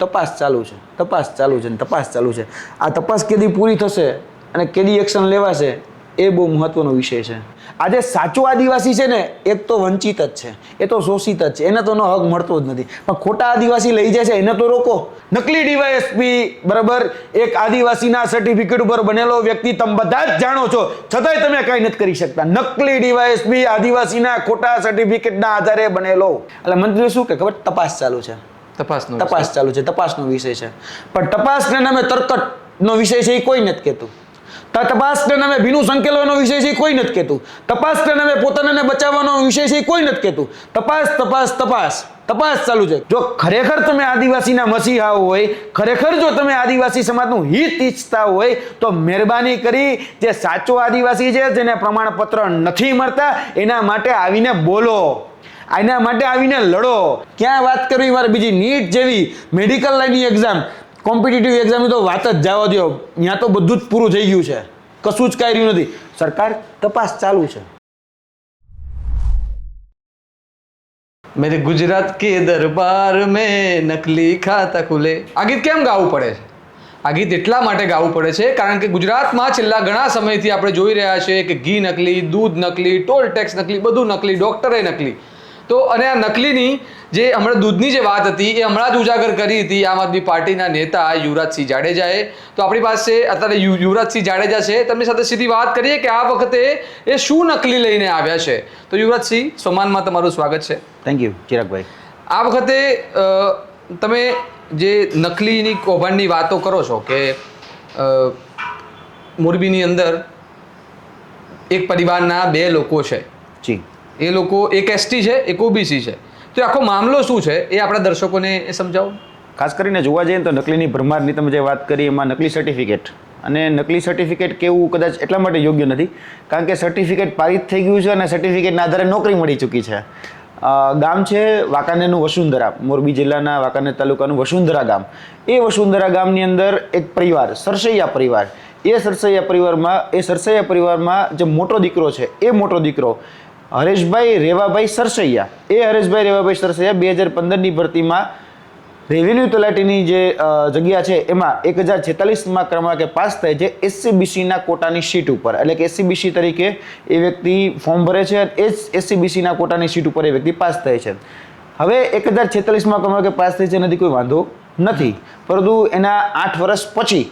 તપાસ ચાલુ છે, તપાસ ચાલુ છે ને તપાસ ચાલુ છે. આ તપાસ કેદી પૂરી થશે અને કેદી એક્શન લેવાશે એ બહુ મહત્વનો વિષય છે. આજે સાચો આદિવાસી છે ને એક તો વંચિત જ છે, એ તો શોષિત જ છે, એને તો એનો હક મળતો જ નથી. પણ ખોટા આદિવાસી લઈ જાય છે એને તો રોકો. નકલી ડીવાયએસપી બરાબર એક આદિવાસીના સર્ટિફિકેટ ઉપર બનેલો વ્યક્તિ તમે બધા જ જાણો છો, છતાંય તમે કંઈ નથી કરી શકતા. નકલી ડીવાયએસપી આદિવાસીના ખોટા સર્ટિફિકેટના આધારે બનેલો. એટલે મંત્રીઓ શું કે ખબર, તપાસ ચાલુ છે, તપાસ ચાલુ છે, તપાસનો વિષય છે. પણ તપાસના નામે તરકટનો વિષય છે એ કોઈ નથી કહેતું. તપાસના નામે ભીનું સંકેલવાનો વિષય છે કોઈ નથી કહેતું. તપાસના નામે પોતાને બચાવવાનો વિષય છે કોઈ નથી કહેતું. તપાસ ચાલુ છે. જો ખરેખર તમે આદિવાસીના મસીહા હોય, ખરેખર જો તમે આદિવાસી સમાજનું હિત ઈચ્છતા હોય તો મહેરબાની કરી જે સાચો આદિવાસી છે જેને પ્રમાણપત્ર નથી મળતા એના માટે આવીને બોલો, એના માટે આવીને લડો. ક્યાં વાત કરવી મારે બીજી નીટ જેવી મેડિકલ લાઈનની એક્ઝામ, કોમ્પિટિટિવ એક્ઝામની તો વાત જ જવા દો, ત્યાં તો બધું જ પૂરું થઈ ગયું છે, કશું જ કાંઈ રહ્યું નથી. સરકાર તપાસ ચાલુ છે. મેરે ગુજરાત કે દરબાર મેં નકલી ખાતા ખુલે. આ ગીત કેમ ગાવું પડે છે? આ ગીત એટલા માટે ગાવું પડે છે કારણ કે ગુજરાતમાં છેલ્લા ઘણા સમયથી આપણે જોઈ રહ્યા છીએ કે ઘી નકલી, દૂધ નકલી, ટોલ ટેક્સ નકલી, બધું નકલી, ડોક્ટરે નકલી. તો અને આ નકલીની જે હમણાં દૂધની જે વાત હતી એ હમણાં જ ઉજાગર કરી હતી આમ આદમી પાર્ટીના નેતા યુવરાજસિંહ જાડેજાએ. તો આપણી પાસે અત્યારે યુવરાજસિંહ જાડેજા છે, તેમની સાથે સીધી વાત કરીએ કે આ વખતે એ શું નકલી લઈને આવ્યા છે. તો યુવરાજસિંહ, સોમાનમાં તમારું સ્વાગત છે. થેન્ક યુ ચિરાગભાઈ. આ વખતે તમે જે નકલીની કૌભાંડની વાતો કરો છો કે મોરબીની અંદર એક પરિવારના 2 લોકો છે, જી, એ લોકો એક એસટી છે, એક ઓબીસી છે. તો આખો મામલો શું છે એ આપણા દર્શકોને સમજાવો. ખાસ કરીને જોવા જઈએ તો નકલીની ભરમારની તમે જે વાત કરી એમાં નકલી સર્ટિફિકેટ અને નકલી સર્ટિફિકેટ કેવું કદાચ એટલા માટે યોગ્ય નથી કારણ કે સર્ટિફિકેટ પારિત થઈ ગયું છે અને સર્ટિફિકેટના આધારે નોકરી મળી ચૂકી છે. ગામ છે વાંકાનેરનું વસુંધરા, મોરબી જિલ્લાના વાંકાનેર તાલુકાનું વસુંધરા ગામ. એ વસુંધરા ગામની અંદર એક પરિવાર, સરસૈયા પરિવાર, એ સરસૈયા પરિવારમાં જે મોટો દીકરો છે એ મોટો દીકરો હરેશભાઈ રેવાભાઈ સરસૈયા, એ હરેશભાઈ રેવાભાઈ સરસૈયા 2015ની ભરતીમાં રેવન્યુ તલાટીની જે જગ્યા છે એમાં 1046માં ક્રમાંકે પાસ થાય છે એસસીબીસીના કોટાની સીટ ઉપર. એટલે કે એસસીબીસી તરીકે એ વ્યક્તિ ફોર્મ ભરે છે અને એ જ એસસીબીસીના કોટાની સીટ ઉપર એ વ્યક્તિ પાસ થાય છે. હવે 1046માં ક્રમાંકે પાસ થાય છે એનાથી કોઈ વાંધો નથી, પરંતુ એના 8 વર્ષ પછી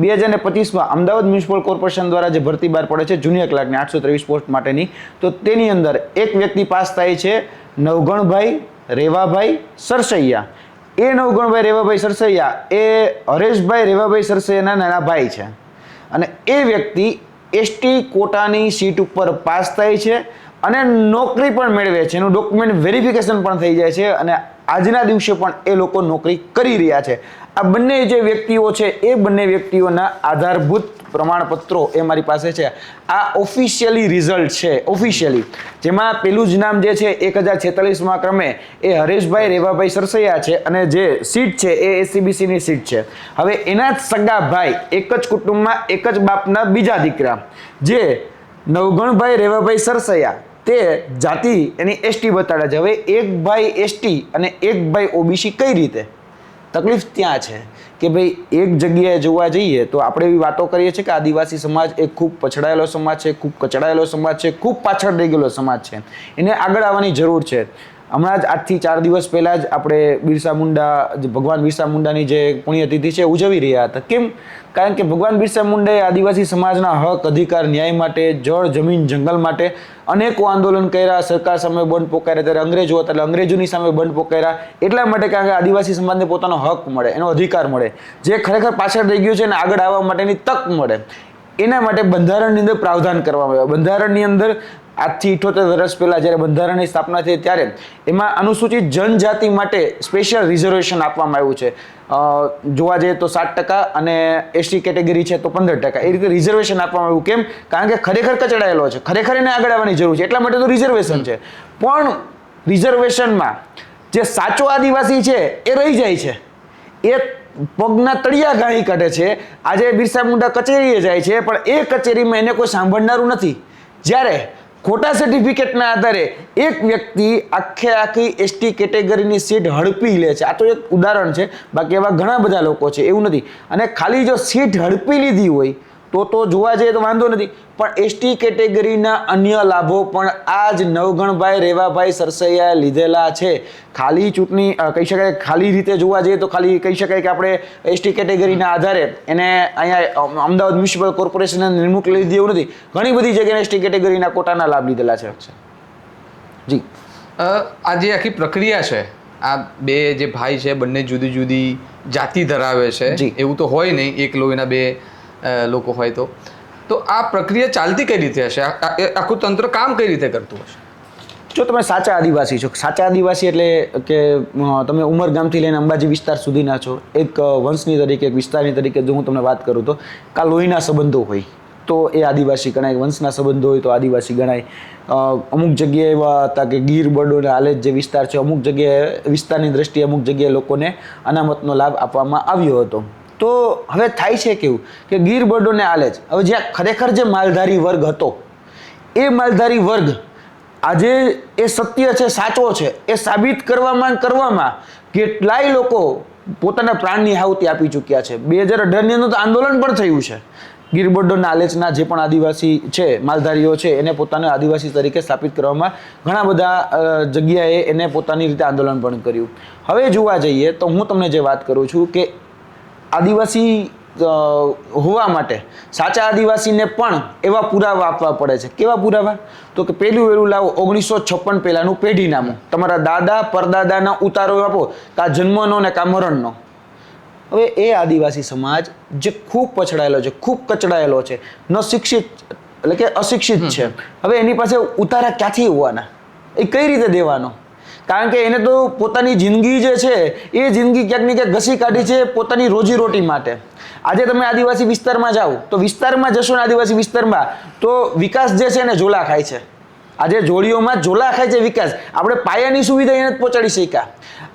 2025માં અમદાવાદ મ્યુનિસિપલ કોર્પોરેશન દ્વારા જે ભરતી બહાર પડે છે જુનિયર ક્લાર્કની 823 પોસ્ટ માટેની, તો તેની અંદર એક વ્યક્તિ પાસ થાય છે નવગણભાઈ રેવાભાઈ સરસૈયા. એ નવગણભાઈ રેવાભાઈ સરસૈયા એ હરેશભાઈ રેવાભાઈ સરસૈયાના નાના ભાઈ છે અને એ વ્યક્તિ એસટી કોટાની સીટ ઉપર પાસ થાય છે અને નોકરી પણ મેળવે છે. એનું ડોક્યુમેન્ટ વેરિફિકેશન પણ થઈ જાય છે અને આજના દિવસે પણ એ લોકો નોકરી કરી રહ્યા છે. આ બંને જે વ્યક્તિઓ છે એ બંને વ્યક્તિઓના આધારભૂત પ્રમાણપત્રો એ મારી પાસે છે. આ ઓફિશિયલી રિઝલ્ટ છે, ઓફિશિયલી, જેમાં પેલું જ નામ જે છે 1046માં ક્રમે એ હરેશભાઈ રેવાભાઈ સરસૈયા છે અને જે સીટ છે એ એસસીબીસીની સીટ છે. હવે એના જ સગા ભાઈ, એક જ કુટુંબમાં એક જ બાપના બીજા દીકરા, જે નવગણભાઈ રેવાભાઈ સરસૈયા, તે જાતિ એની એસટી બતાડે છે. હવે એક ભાઈ એસટી અને એક ભાઈ ઓબીસી કઈ રીતે? તકલીફ ત્યાં છે કે ભાઈ એક જગ્યાએ જોવા જઈએ તો આપણે એવી વાતો કરીએ છીએ કે આદિવાસી સમાજ એ ખૂબ પછડાયેલો સમાજ છે, ખૂબ કચડાયેલો સમાજ છે, ખૂબ પાછળ રહી ગયેલો સમાજ છે, એને આગળ આવવાની જરૂર છે. હમણાં જ આજથી 4 દિવસ પહેલાં જ આપણે બિરસા મુંડા, ભગવાન બિરસા મુંડાની જે પુણ્યતિથિ છે ઉજવી રહ્યા હતા. કેમ? કારણ કે ભગવાન બિરસા મુંડાએ આદિવાસી સમાજના હક, અધિકાર, ન્યાય માટે, જળ, જમીન, જંગલ માટે અનેકો આંદોલન કર્યા, સરકાર સામે બંધ પોકાર્યા. ત્યારે અંગ્રેજો હતા એટલે અંગ્રેજોની સામે બંધ પોકાર્યા એટલા માટે કારણ કે આદિવાસી સમાજને પોતાનો હક મળે, એનો અધિકાર મળે, જે ખરેખર પાછળ રહી ગયું છે એને આગળ આવવા માટેની તક મળે. એના માટે બંધારણની અંદર પ્રાવધાન કરવામાં આવ્યા. બંધારણની અંદર આજથી 78 વર્ષ પહેલા જ્યારે બંધારણની સ્થાપના થઈ ત્યારે એમાં અનુસૂચિત જનજાતિ માટે સ્પેશિયલ રિઝર્વેશન આપવામાં આવ્યું છે. જોવા જઈએ તો 7% અને એસટી કેટેગરી છે તો 15%. એ રીતે રિઝર્વેશન આપવામાં આવ્યું. કેમ? કારણ કે ખરેખર કચડાયેલો છે, ખરેખર એને આગળ આવવાની જરૂર છે, એટલા માટે તો રિઝર્વેશન છે. પણ રિઝર્વેશનમાં જે સાચો આદિવાસી છે એ રહી જાય છે, એ પગના તળિયા ગાળી કાઢે છે. આજે બિરસા મુંડા કચેરીએ જાય છે પણ એ કચેરીમાં એને કોઈ સાંભળનારું નથી. જ્યારે ખોટા સર્ટિફિકેટના આધારે એક વ્યક્તિ આખી એસટી કેટેગરીની સીટ હડપી લે છે. આ તો એક ઉદાહરણ છે, બાકી એવા ઘણા બધા લોકો છે, એવું નથી. અને ખાલી જો સીટ હડપી લીધી હોય તો જોવા જઈએ તો વાંધો નથી, પણ એસટી કેટેગરીના અન્ય લાભો પણ આ જ નવગણભાઈ રેવાભાઈ સરસૈયાએ લીધેલા છે. ખાલી ચૂંટણી કહી શકાય, ખાલી રીતે જોવા જઈએ તો ખાલી કહી શકાય કે આપણે એસટી કેટેગરીના આધારે એને અહીંયા અમદાવાદ મ્યુનિસિપલ કોર્પોરેશનને નિમણૂક લીધી એવું નથી. ઘણી બધી જગ્યાએ એસટી કેટેગરીના કોટાના લાભ લીધેલા છે. જી, આ જે આખી પ્રક્રિયા છે, આ બે જે ભાઈ છે બંને જુદી જુદી જાતિ ધરાવે છે, એવું તો હોય નહીં એક લોહીના બે લોકો હોય તો આ પ્રક્રિયા ચાલતી કઈ રીતે હશે? આખું તંત્ર કામ કઈ રીતે કરતું હશે? જો તમે સાચા આદિવાસી છો, સાચા આદિવાસી એટલે કે તમે ઉમરગામથી લઈને અંબાજી વિસ્તાર સુધીના છો, એક વંશની તરીકે, એક વિસ્તારની તરીકે જો હું તમને વાત કરું તો કા લોહીના સંબંધો હોય તો એ આદિવાસી ગણાય, વંશના સંબંધો હોય તો આદિવાસી ગણાય. અમુક જગ્યાએ એવા હતા કે ગીર બરડો અને હાલેજ જે વિસ્તાર છે, અમુક જગ્યાએ વિસ્તારની દ્રષ્ટિએ અમુક જગ્યાએ લોકોને અનામતનો લાભ આપવામાં આવ્યો હતો. તો હવે થાય છે કેવું કે ગીર બરડો ને હાલેજ, હવે જ્યાં ખરેખર જે માલધારી વર્ગ હતો એ માલધારી વર્ગ આજે એ સત્ય છે, સાચો છે, એ સાબિત કરવામાં કેટલાય લોકો પોતાના પ્રાણની આહુતિ આપી ચૂક્યા છે. 2018ની અંદર તો આંદોલન પણ થયું છે. ગીર બરડોના આલેચના જે પણ આદિવાસી છે, માલધારીઓ છે, એને પોતાને આદિવાસી તરીકે સ્થાપિત કરવામાં ઘણા બધા જગ્યાએ એને પોતાની રીતે આંદોલન પણ કર્યું. હવે જોવા જઈએ તો હું તમને જે વાત કરું છું કે આદિવાસી હોવા માટે સાચા આદિવાસીને પણ એવા પુરાવા આપવા પડે છે. કેવા પુરાવા? તો કે પહેલું લાવો 1956 પહેલાનું પેઢીનામું, તમારા દાદા પરદાદાના ઉતારો આપો, કા જન્મનો ને કા મરણનો. હવે એ આદિવાસી સમાજ જે ખૂબ પછડાયેલો છે, ખૂબ કચડાયેલો છે, ન શિક્ષિત એટલે કે અશિક્ષિત છે, હવે એની પાસે ઉતારા ક્યાંથી હોવાના? એ કઈ રીતે દેવાનો? કારણ કે એને તો પોતાની જિંદગી જે છે એ જિંદગી ક્યાંક ને ક્યાંક ઘસી કાઢી છે પોતાની રોજીરોટી માટે. આજે તમે આદિવાસી વિસ્તારમાં જાઓ તો વિસ્તારમાં જશો ને આદિવાસી વિસ્તારમાં તો વિકાસ જે છે એને ઝોલા ખાય છે. આજે જોડીઓમાં ઝોલા ખાય છે વિકાસ. આપણે પાયાની સુવિધા એને જ પહોંચાડી શક્યા.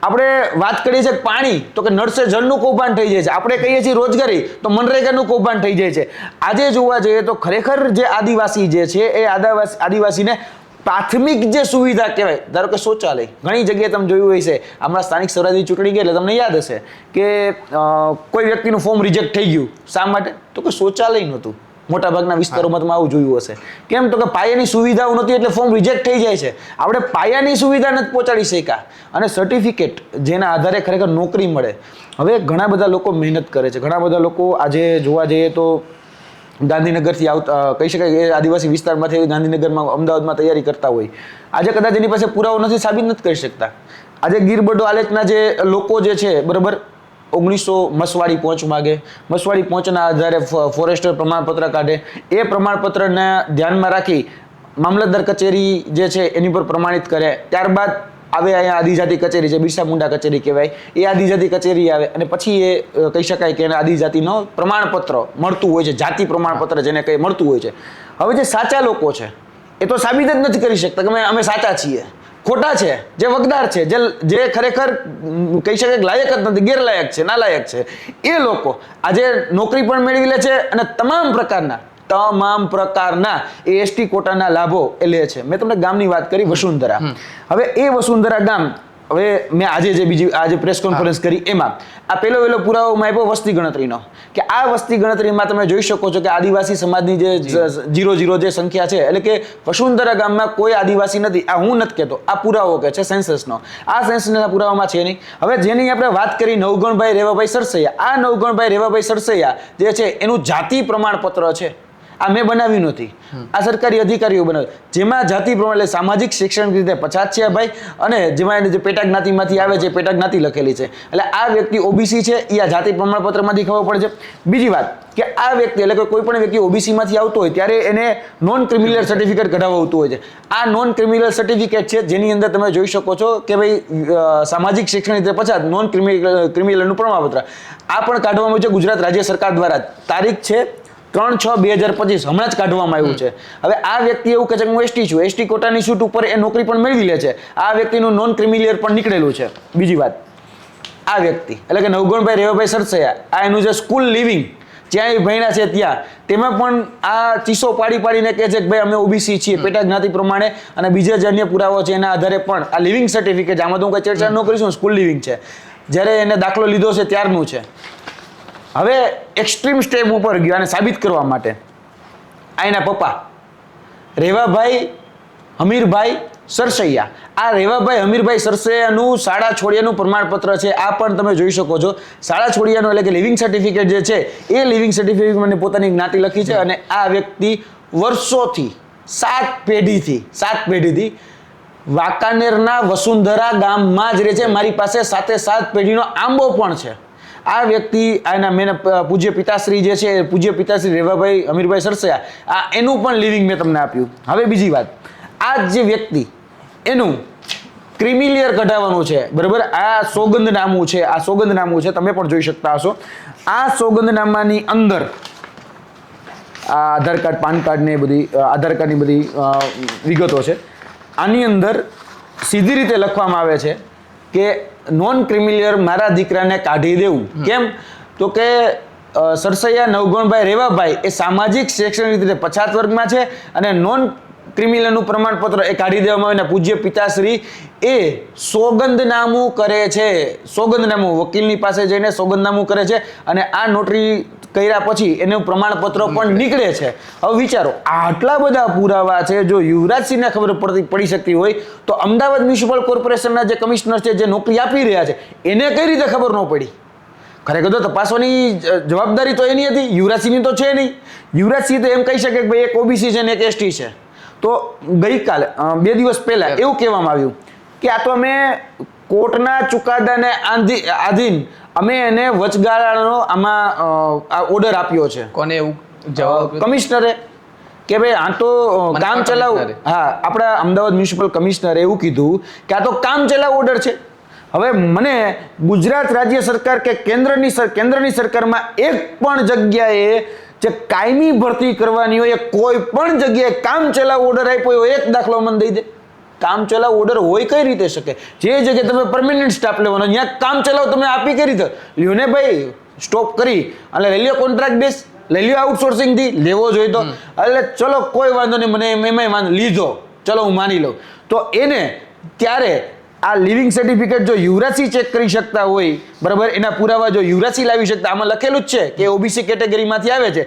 આપણે વાત કરીએ છીએ પાણી તો કે નળ સે જળનું કૌભાંડ થઈ જાય છે. આપણે કહીએ છીએ રોજગારી તો મનરેગાનું કૌભાંડ થઈ જાય છે. આજે જોવા જઈએ તો ખરેખર જે આદિવાસી જે છે એ આદિવાસીને પ્રાથમિક જે સુવિધા કહેવાય, ધારો કે શૌચાલય, ઘણી જગ્યાએ તમે જોયું હોય છે, હમણાં સ્થાનિક સ્વરાજની ચૂંટણી ગઈ એટલે તમને યાદ હશે કે કોઈ વ્યક્તિનું ફોર્મ રિજેક્ટ થઈ ગયું. શા માટે? તો કે શૌચાલય નહોતું. મોટાભાગના વિસ્તારોમાં તમે આવું જોયું હશે. કેમ? તો કે પાયાની સુવિધાઓ નહોતી એટલે ફોર્મ રિજેક્ટ થઈ જાય છે. આપણે પાયાની સુવિધા નથી પહોંચાડી શક્યા. અને સર્ટિફિકેટ જેના આધારે ખરેખર નોકરી મળે, હવે ઘણા બધા લોકો મહેનત કરે છે. ઘણા બધા લોકો આજે જોવા જઈએ તો ગાંધીનગરથી આવતા કહી શકાય એ આદિવાસી વિસ્તારમાંથી ગાંધીનગરમાં, અમદાવાદમાં તૈયારી કરતા હોય. આજે કદાચ એની પાસે પુરાવો નથી, સાબિત નથી કરી શકતા. આજે ગીર બરડો આલેચના જે લોકો જે છે, બરાબર, 1900 મસવાડી પહોંચ માગે, મસવાડી પહોંચના આધારે ફોરેસ્ટર પ્રમાણપત્ર કાઢે, એ પ્રમાણપત્રને ધ્યાનમાં રાખી મામલતદાર કચેરી જે છે એની પર પ્રમાણિત કરે. ત્યારબાદ આવે અહીંયા આદિજાતિ કચેરી છે, બિરસા મુંડા કચેરી કહેવાય, એ આદિજાતિ કચેરી આવે અને પછી એ કહી શકાય કે એને આદિજાતિનો પ્રમાણપત્ર મળતું હોય છે, જાતિ પ્રમાણપત્ર જેને કંઈ મળતું હોય છે. હવે જે સાચા લોકો છે એ તો સાબિત જ નથી કરી શકતા કે અમે સાચા છીએ. ખોટા છે, જે વગદાર છે, જે ખરેખર કહી શકાય લાયક જ નથી, ગેરલાયક છે, નાલાયક છે, એ લોકો આજે નોકરી પણ મેળવી લે છે અને તમામ પ્રકારના એ એસટી કોટાના લાભો એ લે છે. મેં તમને ગામની વાત કરી, વસુંધરા. હવે એ વસુંધરા ગામ, હવે મેં આજે પ્રેસ કોન્ફરન્સ કરી એમાં આ પહેલો પુરાવામાં આપ્યો વસ્તી ગણતરીનો, કે આ વસ્તી ગણતરીમાં તમે જોઈ શકો છો કે આદિવાસી સમાજની જે 00 જે સંખ્યા છે, એટલે કે વસુંધરા ગામમાં કોઈ આદિવાસી નથી. આ હું નથી કહેતો, આ પુરાવો કે છે સેન્સસનો. આ સેન્સસના પુરાવામાં છે નહીં. હવે જેની આપણે વાત કરી નવગણભાઈ રેવાભાઈ સરસૈયા, આ નવગણભાઈ રેવાભાઈ સરસૈયા જે છે એનું જાતિ પ્રમાણપત્ર છે. આ મેં બનાવ્યું નથી, આ સરકારી અધિકારીઓ બનાવ્યું, જેમાં જાતિ પ્રમાણે સામાજિક શૈક્ષણિક રીતે પછાત છે ભાઈ, અને જેમાં એને જે પેટા જ્ઞાતિમાંથી આવે છે પેટા જ્ઞાતિ લખેલી છે. એટલે આ વ્યક્તિ ઓબીસી છે, એ આ જાતિ પ્રમાણપત્રમાંથી ખબર પડે છે. બીજી વાત કે આ વ્યક્તિ એટલે કોઈ પણ વ્યક્તિ ઓબીસીમાંથી આવતો હોય ત્યારે એને નોન ક્રિમિનલ સર્ટિફિકેટ કઢાવતું હોય છે. આ નોન ક્રિમિનલ સર્ટિફિકેટ છે જેની અંદર તમે જોઈ શકો છો કે ભાઈ સામાજિક શૈક્ષણિક રીતે પછાત નોન ક્રિમિનલનું પ્રમાણપત્ર આ પણ કાઢવામાં આવ્યું છે ગુજરાત રાજ્ય સરકાર દ્વારા. તારીખ છે 3/6/2025, હમણાં જ કાઢવામાં આવ્યું છે. હવે આ વ્યક્તિ એવું કહે છે કે હું એસટી છું, એસટી કોટાની છૂટ ઉપર એ નોકરી પણ મેળવી લે છે. આ વ્યક્તિનું નોન ક્રિમિલિયર પણ નીકળેલું છે. બીજી વાત, આ વ્યક્તિ એટલે કે નવગણભાઈ રેવાભાઈ સરસૈયા, આ એનું જે સ્કૂલ લિવિંગ જ્યાં ભણ્યા છે ત્યાં તેમાં પણ આ ચીસો પાડીને કહે છે કે ભાઈ અમે ઓબીસી છીએ પેટા જ્ઞાતિ પ્રમાણે, અને બીજા જે અન્ય પુરાવો છે એના આધારે પણ આ લિવિંગ સર્ટિફિકેટ, આમાં તો હું કઈ ચર્ચા ન કરીશું, સ્કૂલ લિવિંગ છે, જ્યારે એને દાખલો લીધો છે ત્યારનું છે. હવે એક્સ્ટ્રીમ સ્ટેપ ઉપર ગયો આને સાબિત કરવા માટે. આ એના પપ્પા રેવાભાઈ હમીરભાઈ સરસૈયા, આ રેવાભાઈ હમીરભાઈ સરસૈયાનું શાળા છોડ્યાનું પ્રમાણપત્ર છે. આ પણ તમે જોઈ શકો છો. શાળા છોડ્યાનું એટલે કે લિવિંગ સર્ટિફિકેટ જે છે એ લિવિંગ સર્ટિફિકેટ મને પોતાની જ્ઞાતિ લખી છે, અને આ વ્યક્તિ વર્ષોથી 7 પેઢીથી વાંકાનેરના વસુંધરા ગામમાં જ રહે છે. મારી પાસે 7 પેઢીનો આંબો પણ છે. આ વ્યક્તિ આના મેં પૂજ્ય પિતાશ્રી જે છે, પૂજ્ય પિતાશ્રી રેવાભાઈ હમીરભાઈ સરસૈયા, આ એનું પણ લિવિંગ મેં તમને આપ્યું. હવે બીજી વાત, આ જે વ્યક્તિ એનું ક્રિમિલિયર કઢાવવાનું છે, બરાબર. આ સોગંદનામું છે, આ સોગંદનામું છે, તમે પણ જોઈ શકતા હશો. આ સોગંદનામાની અંદર આ આધાર કાર્ડ, પાન કાર્ડ ને બધી આધાર કાર્ડની બધી વિગતો છે. આની અંદર સીધી રીતે લખવામાં આવે છે કે નોન ક્રિમિલિયર મારા દીકરાને કાઢી દેવું. કેમ? તો કે સરસૈયા નવગણભાઈ રેવાભાઈ એ સામાજિક શૈક્ષણિક રીતે પછાત વર્ગમાં છે, અને નોન ક્રિમિનલનું પ્રમાણપત્ર એ કાઢી દેવામાં આવે. પૂજ્ય પિતાશ્રી એ સોગંદનામું કરે છે, સોગંદનામું વકીલની પાસે જઈને સોગંદનામું કરે છે, અને આ નોટરી કર્યા પછી એનું પ્રમાણપત્ર પણ નીકળે છે. હવે વિચારો, આટલા બધા પુરાવા છે. જો યુવરાજસિંહને ખબર પડી શકતી હોય તો અમદાવાદ મ્યુનિસિપલ કોર્પોરેશનના જે કમિશનર છે, જે નોકરી આપી રહ્યા છે, એને કઈ રીતે ખબર ન પડી? ખરેખર તો તપાસવાની જવાબદારી તો એની હતી, યુવરાજસિંહની તો છે નહીં. યુવરાજસિંહ તો એમ કહી શકે કે ભાઈ એક ઓબીસી છે ને એક એસટી છે. તો ગઈકાલે 2 દિવસ પહેલા એવું કહેવામાં આવ્યું કે આ તો અમે કોર્ટના ચુકાદાને આધીન અમે એને વચગાળાનો આમાં ઓર્ડર આપ્યો છે. કોને એવું જવાબ? કમિશનરે, કે ભાઈ આ તો કામ ચલાવ. હા, આપણા અમદાવાદ મ્યુનિસિપલ કમિશનરે એવું કીધું કે આ તો કામ ચલાવ ઓર્ડર છે. હવે મને ગુજરાત રાજ્ય સરકાર કે કેન્દ્રની સરકારમાં એક પણ જગ્યાએ જે કાયમી ભરતી કરવાની હોય, કોઈ પણ જગ્યાએ કામ ચલાવ ઓર્ડર આપ્યો હોય, એક દાખલો મને દઈ દે. કામ ચલાવ ઓર્ડર હોય કઈ રીતે શકે? જે જગ્યાએ તમે પરમેનન્ટ સ્ટાફ લેવાનો, ત્યાં કામ ચલાવ તમે આપી કઈ રીતે લ્યો ને ભાઈ? સ્ટોપ કરી અને લઈ લ્યો કોન્ટ્રાક્ટ બેઝ, લઈ લ્યો આઉટસોર્સિંગ થી, લેવો જોઈએ તો એટલે ચલો કોઈ વાંધો નહીં, મને એમાં વાંધો લીધો, ચલો હું માની લઉં. તો એને ત્યારે આ લિવિંગ સર્ટિફિકેટ જો યુવરાજસિંહ ચેક કરી શકતા હોય, બરાબર, એના પુરાવા જો યુવરાજસિંહ લાવી શકતા, આમાં લખેલું જ છે કે ઓબીસી કેટેગરીમાંથી આવે છે.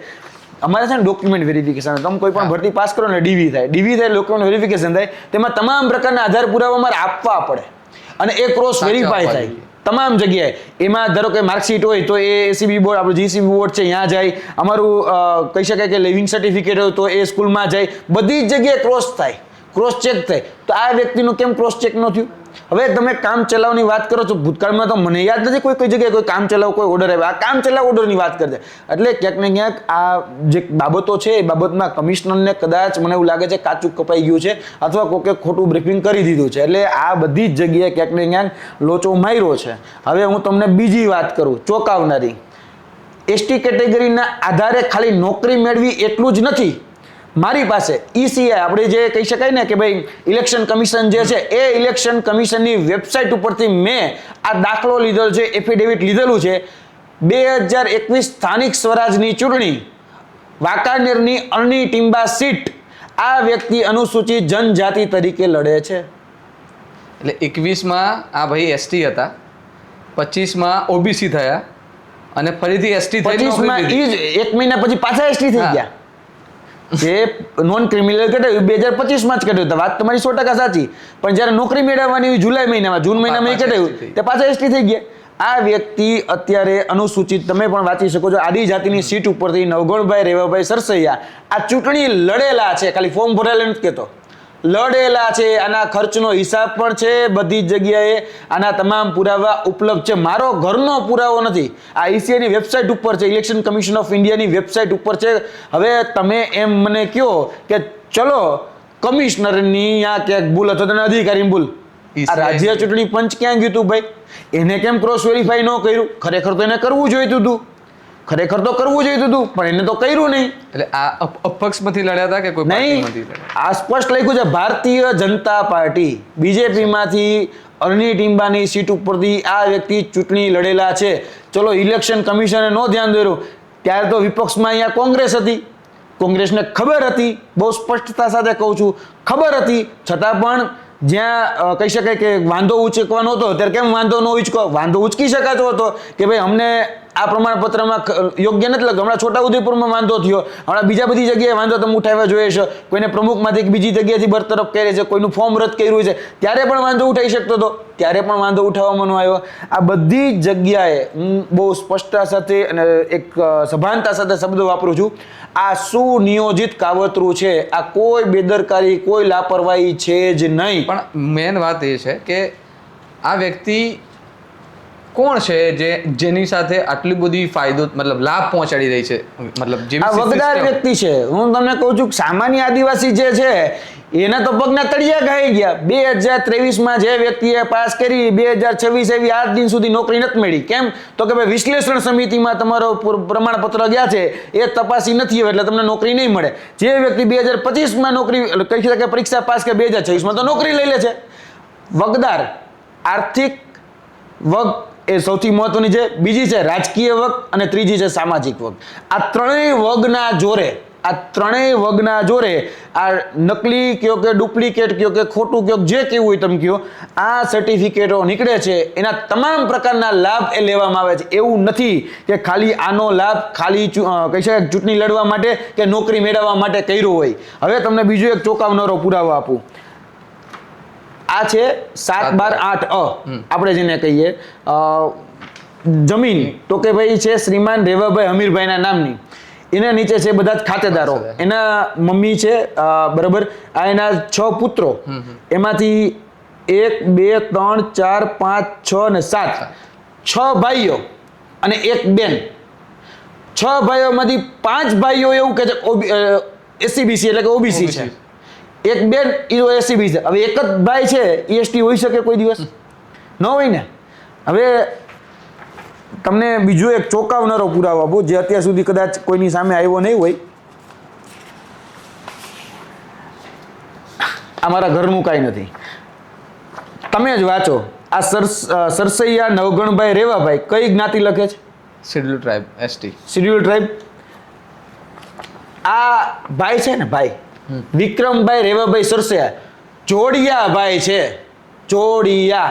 અમારે છે ને ડોક્યુમેન્ટ વેરિફિકેશન, તમે કોઈ પણ ભરતી પાસ કરો ને ડીવી થાય ડોક્યુમેન્ટ વેરિફિકેશન થાય, તેમાં તમામ પ્રકારના આધાર પુરાવા અમારે આપવા પડે, અને એ ક્રોસ વેરીફાય થાય તમામ જગ્યાએ. એમાં ધારો કે માર્કશીટ હોય તો એ એસીબી બોર્ડ, આપણું જીસીબી બોર્ડ છે ત્યાં જાય, અમારું કહી શકાય કે લિવિંગ સર્ટિફિકેટ હોય તો એ સ્કૂલમાં જાય, બધી જ જગ્યાએ ક્રોસ થાય, ક્રોસ ચેક થાય. તો આ વ્યક્તિનું કેમ ક્રોસ ચેક ન થયું? હવે તમે કામ ચલાવની વાત કરો છો, ભૂતકાળમાં તો મને યાદ નથી કોઈ જગ્યાએ કોઈ કામ ચલાવ કોઈ ઓર્ડર આવ્યો. આ કામ ચલાવ ઓર્ડરની વાત કરશે એટલે ક્યાંક ને ક્યાંક આ જે બાબતો છે એ બાબતમાં કમિશનરને કદાચ મને એવું લાગે છે કાચું કપાઈ ગયું છે, અથવા કોકે ખોટું બ્રીફિંગ કરી દીધું છે. એટલે આ બધી જ જગ્યાએ ક્યાંક ને ક્યાંક લોચો માર્યો છે. હવે હું તમને બીજી વાત કરું, ચોંકાવનારી. એસટી કેટેગરીના આધારે ખાલી નોકરી મેળવી એટલું જ નથી. મારી પાસે ઈસીઆઈ, આપણે જે કહી શકાય ને કે ભાઈ ઇલેક્શન કમિશન જે છે, એ ઇલેક્શન કમિશનની વેબસાઇટ ઉપરથી મેં આ દાખલો લીધેલો છે, એફિડેવિટ લીધેલું છે. 2021 સ્થાનિક સ્વરાજની ચૂંટણી, વાંકાનેરની અરણી ટીંબા સીટ, આ વ્યક્તિ અનુસૂચિત જનજાતિ તરીકે લડે છે. એટલે 21માં આ ભાઈ એસટી હતા, 25માં ઓબીસી થયા, અને ફરીથી એસટી થઈ 25માં ઈ જ 1 મહિના પછી પાછા એસટી થઈ ગયા. જે નોન ક્રિમિનલ કઢાવ્યું 2025માં જ કઢાવ્યું. વાત તમારી 100% સાચી, પણ જ્યારે નોકરી મેળવવાની જુલાઈ મહિનામાં, જૂન મહિનામાં એ કઢાવ્યું, તે પાછા એસટી થઈ ગયા. આ વ્યક્તિ અત્યારે અનુસૂચિત, તમે પણ વાંચી શકો છો, આદિજાતિની સીટ ઉપરથી નવગણભાઈ રેવાભાઈ સરસૈયા આ ચૂંટણી લડેલા છે. ખાલી ફોર્મ ભરેલા નથી કહેતો, લડેલા છે. આના ખર્ચનો હિસાબ પણ છે, બધી જ જગ્યાએ આના તમામ પુરાવા ઉપલબ્ધ છે. મારો ઘરનો પુરાવો નથી, આ ઈસીઆઈની વેબસાઇટ ઉપર છે, ઇલેક્શન કમિશન ઓફ ઇન્ડિયાની વેબસાઇટ ઉપર છે. હવે તમે એમ મને કહો કે ચલો કમિશનરની યા ક્યાંક ભૂલ અથવા તો અધિકારીની ભૂલ, આ રાજ્ય ચૂંટણી પંચ ક્યાં ગયું હતું ભાઈ? એને કેમ ક્રોસ વેરીફાઈ ન કર્યું? ખરેખર તો એને કરવું જોઈતું હતું, ખરેખર તો કરવું જોઈતું હતું, પણ એને તો કર્યું નહીં. એટલે આ અપક્ષમાંથી લડ્યા હતા કે કોઈ પાર્ટીમાંથી લડ્યા? આ સ્પષ્ટ લખ્યું છે ભારતીય જનતા પાર્ટી, બીજેપીમાંથી અરણી ટીંબાની સીટ ઉપરથી આ વ્યક્તિ ચૂંટણી લડેલા છે. ચલો ઇલેક્શન કમિશને નો ધ્યાન દોર્યું, ત્યારે તો વિપક્ષમાં અહીંયા કોંગ્રેસ હતી. કોંગ્રેસને ખબર હતી, બહુ સ્પષ્ટતા સાથે કહું છું, ખબર હતી, છતાં પણ જ્યાં કહી શકાય કે વાંધો ઉચકવાનો હતો ત્યારે કેમ વાંધો ન ઉચકો? વાંધો ઉચકી શકાતો હતો કે ભાઈ અમને આ પ્રમાણપત્રમાં યોગ્ય નથી લાગ્યું. હમણાં છોટાઉદેપુરમાં વાંધો થયો, હમણાં બીજા બધી જગ્યાએ વાંધો તમે ઉઠાવ્યા જોઈએ છે. કોઈને પ્રમુખમાંથી બીજી જગ્યાએથી બરતરફ કરે છે, કોઈનું ફોર્મ રદ કર્યું છે, ત્યારે પણ વાંધો ઉઠાવી શકતો હતો, ત્યારે પણ વાંધો ઉઠાવવામાં ન આવ્યો. આ બધી જગ્યાએ હું બહુ સ્પષ્ટતા સાથે અને એક સભાનતા સાથે શબ્દો વાપરું છું. આ સુનિયોજિત કાવતરું છે. આ કોઈ બેદરકારી, કોઈ લાપરવાહી છે જ નહીં. પણ મેન વાત એ છે કે આ વ્યક્તિ કોણ છે જેની સાથે આટલી બધી ફાયદો મતલબ લાભ પહોંચાડી રહી છે? મતલબ આ વગદાર વ્યક્તિ છે. હું તમને કહું છું સામાન્ય આદિવાસી જે છે એના તો પગના તળિયા ઘાઈ ગયા. 2023માં જે વ્યક્તિએ પાસ કરી 2026 એવી 8 દિન સુધી નોકરી નથી મળી. કેમ? તો કે ભાઈ વિશ્લેષણ સમિતિમાં તમારો પ્રમાણપત્ર ગયા છે એ તપાસી નથી એટલે તમને નોકરી નહીં મળે. જે વ્યક્તિ 2025માં નોકરી કહી શકે પરીક્ષા પાસ કે 2026માં તો નોકરી લઈ લે છે. વગદાર આર્થિક વગ એ સૌથી મહત્વની છે. બીજી છે રાજકીય વગ અને ત્રીજી છે સામાજિક વગ. આ ત્રણેય વગના જોરે આ નકલી કયો કે ડુપ્લિકેટ કયો કે ખોટું કયો જે કેવું હોય તમે કયો, આ સર્ટિફિકેટો નીકળે છે. એના તમામ પ્રકારના લાભ એ લેવામાં આવે છે. એવું નથી કે ખાલી આનો લાભ ખાલી કહી શકાય ચૂંટણી લડવા માટે કે નોકરી મેળવવા માટે કર્યો હોય. હવે તમને બીજો એક ચોંકાવનારો પુરાવો આપું. આ છે 7/12 આપણે જેને કહીએ જમીન, તો કે ભાઈ છે શ્રીમાન રેવાભાઈ હમીરભાઈના નામની. એના નીચે છે બધા જ ખાતેદારો. એના મમ્મી છે બરાબર. આ એના 6 પુત્રો, એમાંથી 1 2 3 4 5 6 અને 7 6 ભાઈઓ અને 1 બેન. 6 ભાઈઓમાંથી 5 ભાઈઓ એવું કે છે એસસીબીસી એટલે કે ઓબીસી છે. એક બેન એ એસસીબી છે. હવે એક જ ભાઈ છે એસટી હોઈ શકે કોઈ દિવસ? ન હોય ને. હવે તમને બીજો એક ચોંકાવનારો પુરાવો આપું જે અત્યાર સુધી કદાચ કોઈની સામે આવ્યો નહીં હોય. આ મારા ઘરનું કાંઈ નથી, તમે જ વાંચો. આ સરસૈયા નવગણભાઈ રેવાભાઈ કઈ જ્ઞાતિ લખે છે? Schedule tribe, ST. Schedule tribe. આ ભાઈ છે ને ભાઈ વિક્રમભાઈ રેવાભાઈ સરસૈયા જોડિયા ભાઈ છે. જોડિયા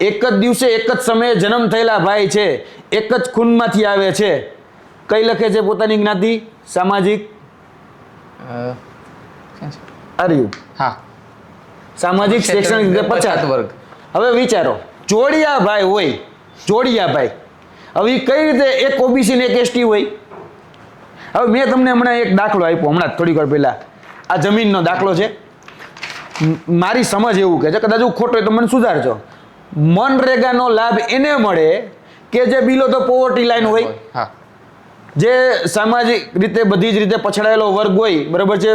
એક જ દિવસે એક જ સમયે જન્મ થયેલા ભાઈ છે. એક જ ખૂનમાંથી આવે છે. કઈ લખે છે પોતાની જ્ઞાતિ? સામાજિક આર્યુ. હા, સામાજિક શૈક્ષણિક રીતે પછાત વર્ગ. હવે વિચારો જોડિયા ભાઈ હોય, જોડિયા ભાઈ, હવે ઈ કઈ રીતે એક ઓબીસી ને એક એસટી હોય? હવે મેં તમને હમણાં એક દાખલો આપ્યો હમણાં થોડીક વાર પહેલા. આ જમીનનો દાખલો છે. મારી સમજ એવું કે છે, કદાચ હું ખોટો હોય તો મને સુધારજો. મનરેગાનો લાભ એને મળે કે જે બિલો ધ પોવર્ટી લાઈન હોય, જે સામાજિક રીતે બધી જ રીતે પછડાયેલો વર્ગ હોય, બરાબર છે,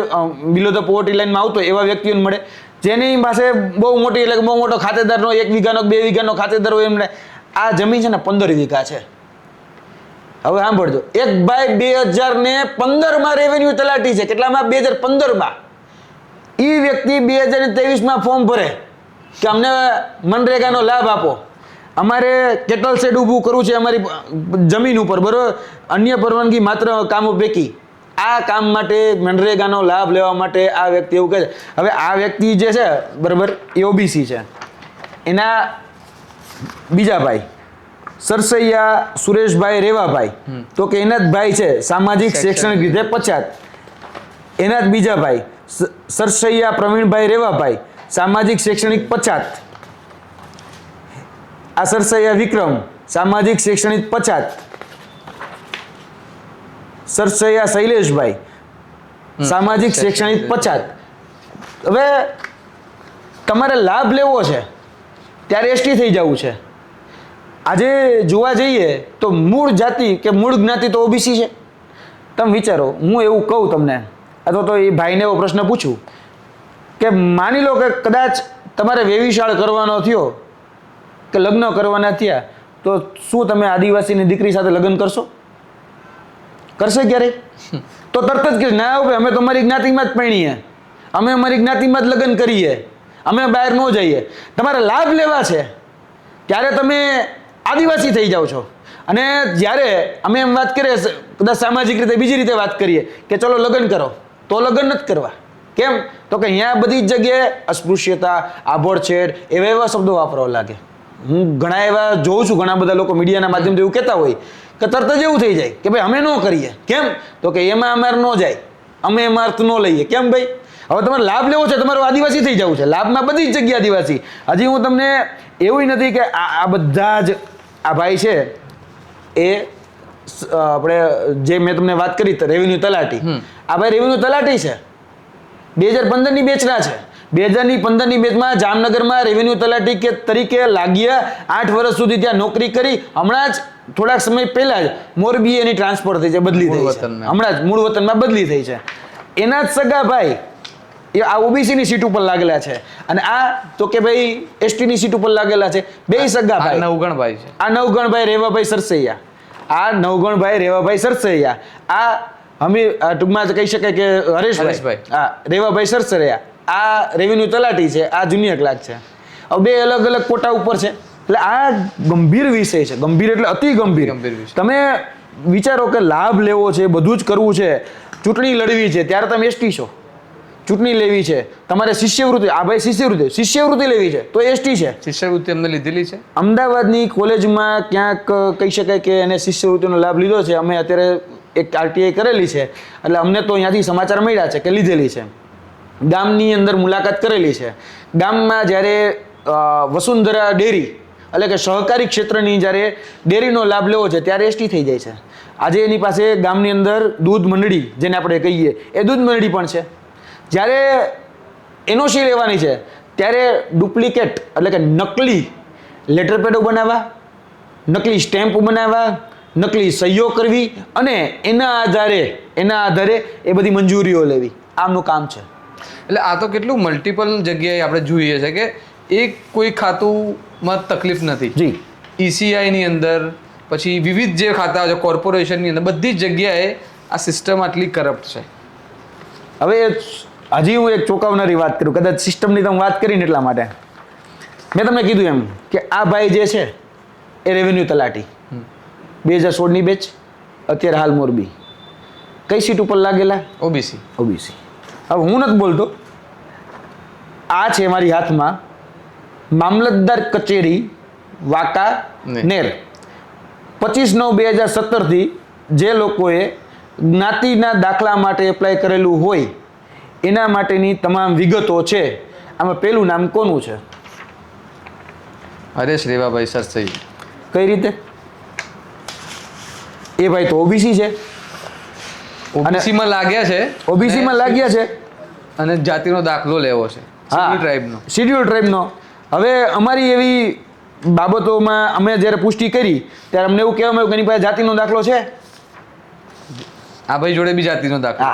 બિલો ધ પોવર્ટી લાઈનમાં આવતો એવા વ્યક્તિઓને મળે. જેની પાસે બહુ મોટી એટલે બહુ મોટો ખાતેદારનો 1 વીઘાનો 2 વીઘાનો ખાતેદાર હોય એમને આ જમીન છે ને 15 વીઘા છે. હવે સાંભળજો, એક ભાઈ 2015માં રેવન્યુ તલાટી છે. કેટલામાં? 2015માં. એ વ્યક્તિ 2023માં ફોર્મ ભરે કે અમને મનરેગાનો લાભ આપો, અમારે કેટલ શેડ ઊભું કરવું છે અમારી જમીન ઉપર, બરોબર, અન્ય પરવાનગી માત્ર કામો પૈકી. આ કામ માટે મનરેગાનો લાભ લેવા માટે આ વ્યક્તિ એવું કહે છે. હવે આ વ્યક્તિ જે છે બરાબર એ ઓબીસી છે. એના બીજા ભાઈ સરસૈયા સુરેશભાઈ રેવાભાઈ, તો કે એના જ ભાઈ છે સામાજિક શૈક્ષણિક રીતે પછાત. એના જ બીજા ભાઈ સરસૈયા પ્રવીણભાઈ રેવાભાઈ, સામાજિક શૈક્ષણિક પછાત. આ સરસૈયા વિક્રમ, સામાજિક શૈક્ષણિક પછાત. સરસૈયા શૈલેષભાઈ, સામાજિક શૈક્ષણિક પછાત. હવે તમારે લાભ લેવો છે ત્યારે એસટી થઈ જવું છે. આજે જોવા જઈએ તો મૂળ જાતિ કે મૂળ જ્ઞાતિ તો ઓબીસી છે. તમે વિચારો, હું એવું કહું તમને, અથવા તો એ ભાઈને એવો પ્રશ્ન પૂછું કે માની લો કે કદાચ તમારે વેવિશાળ કરવાનો થયો કે લગ્ન કરવાના થયા, તો શું તમે આદિવાસીની દીકરી સાથે લગ્ન કરશો? કરશે ક્યારેય? તો તરત જ કે ના હવે અમે તો અમારી જ્ઞાતિમાં જ પરણીએ, અમે અમારી જ્ઞાતિમાં જ લગ્ન કરીએ, અમે બહાર ન જઈએ. તમારે લાભ લેવા છે ત્યારે તમે આદિવાસી થઈ જાઓ છો. અને જ્યારે અમે એમ વાત કરીએ કદાચ સામાજિક રીતે બીજી રીતે વાત કરીએ કે ચલો લગ્ન કરો તો લગ્ન નથી કરવા. કેમ? તો કે અહીંયા બધી જ જગ્યાએ અસ્પૃશ્યતા, આભડછેડ એવા શબ્દો વાપરવા લાગે. હું ઘણા એવા જોઉં છું, ઘણા બધા લોકો મીડિયાના માધ્યમથી એવું કહેતા હોય કે તરત જ એવું થઈ જાય કે ભાઈ અમે ન કરીએ. કેમ? તો કે એમાં અમારે ન જાય, અમે એમાં અર્થ ન લઈએ. કેમ ભાઈ? હવે તમારે લાભ લેવો છે, તમારું આદિવાસી થઈ જવું છે. લાભમાં બધી જ જગ્યા આદિવાસી. હજી હું તમને એવું નથી કે આ બધા જ આ ભાઈ છે એ આપણે જે મેં તમને વાત કરી રેવન્યુ તલાટી, આ ભાઈ રેવન્યુ તલાટી છે, 2015ની બેચના છે. 2015ની બેચમાં જામનગરમાં રેવન્યુ તલાટી તરીકે લાગ્યા, 8 વર્ષ સુધી ત્યાં નોકરી કરી. હમણાં જ થોડાક સમય પહેલા જ મોરબી એની ટ્રાન્સફર થઈ છે, બદલી થઈ છે. હમણાં જ મૂળ વતનમાં બદલી થઈ છે. એના જ સગા ભાઈ એ આ ઓબીસીની સીટ ઉપર લાગેલા છે અને આ તો કે ભાઈ એસટીની સીટ ઉપર લાગેલા છે. બે સગા ભાઈ નવગણભાઈ છે. આ નવગણભાઈ રેવાભાઈ સરસૈયા, આ નવગણભાઈ રેવાભાઈ સરસૈયા, આ અમે ટૂંકમાં કહી શકાય કે હરેશભાઈ, હા રેવાભાઈ સરસૈયા, આ રેવન્યુ તલાટી છે, આ જુનિયર ક્લાર્ક છે. હવે બે અલગ અલગ કોટા ઉપર છે. એટલે આ ગંભીર વિષય છે. ગંભીર એટલે અતિ ગંભીર. તમે વિચારો કે લાભ લેવો છે, બધું જ કરવું છે, ચૂંટણી લડવી છે, ત્યારે તમે એસટી છો. ચૂંટણી લેવી છે, તમારે શિષ્યવૃત્તિ, આ ભાઈ શિષ્યવૃત્તિ લેવી છે તો એસટી છે. શિષ્યવૃત્તિ અમને લીધેલી છે. અમદાવાદની કોલેજમાં ક્યાંક કહી શકાય કે એને શિષ્યવૃત્તિનો લાભ લીધો છે. અમે અત્યારે એક આરટીઆઈ કરેલી છે એટલે અમને તો અહીંયાથી સમાચાર મળ્યા છે કે લીધેલી છે. ગામની અંદર મુલાકાત કરેલી છે. ગામમાં જ્યારે વસુંધરા ડેરી એટલે કે સહકારી ક્ષેત્રની જ્યારે ડેરીનો લાભ લેવો છે ત્યારે એસટી થઈ જાય છે. આજે એની પાસે ગામની અંદર દૂધ મંડળી જેને આપણે કહીએ એ દૂધ મંડળી પણ છે. જ્યારે એનઓસી લેવાની છે ત્યારે ડુપ્લિકેટ એટલે કે નકલી લેટર પેડો બનાવવા, નકલી સ્ટેમ્પ બનાવવા, નકલી સહીઓ કરવી અને એના આધારે એ બધી મંજૂરીઓ લેવી, આમનું કામ છે. એટલે આ તો કેટલું મલ્ટિપલ જગ્યાએ આપણે જોઈએ છે કે એક કોઈ ખાતુંમાં તકલીફ નથી. જી. ઈસીઆઈની અંદર પછી વિવિધ જે ખાતા છે કોર્પોરેશનની અંદર બધી જ જગ્યાએ આ સિસ્ટમ આટલી કરપ્ટ છે. હવે હજી હું એક ચોંકાવનારી વાત કરું, કદાચ સિસ્ટમની તમે વાત કરીને એટલા માટે મેં તમને કીધું એમ કે આ ભાઈ જે છે એ રેવન્યુ તલાટી 2016ની બેચ, અત્યારે હાલ મોરબી. કઈ સીટ ઉપર લાગેલા? ઓબીસી. હવે હું નથી બોલતો, આ છે મારી હાથમાં મામલતદાર કચેરી વાંકા નેર 25/9/2017થી જે લોકોએ જ્ઞાતિના દાખલા માટે એપ્લાય કરેલું હોય એના માટેની તમામ વિગતો છે. આમાં પહેલું નામ કોનું છે? હરેશ રેવાભાઈ સરસૈયા. કઈ રીતે? એ ભાઈ તો ઓબીસી છે, ઓબીસીમાં લાગ્યા છે. ઓબીસીમાં લાગ્યા છે અને જાતિનો દાખલો લેવો છે, શિડ્યુલ ટ્રાઇબનો. હવે અમારી એવી બાબતોમાં અમે જ્યારે પુષ્ટિ કરી ત્યારે અમને એવું કહેવામાં આવ્યું કે એની પાસે જાતિનો દાખલો છે. આ ભાઈ જોડે બી જાતિનો દાખલો.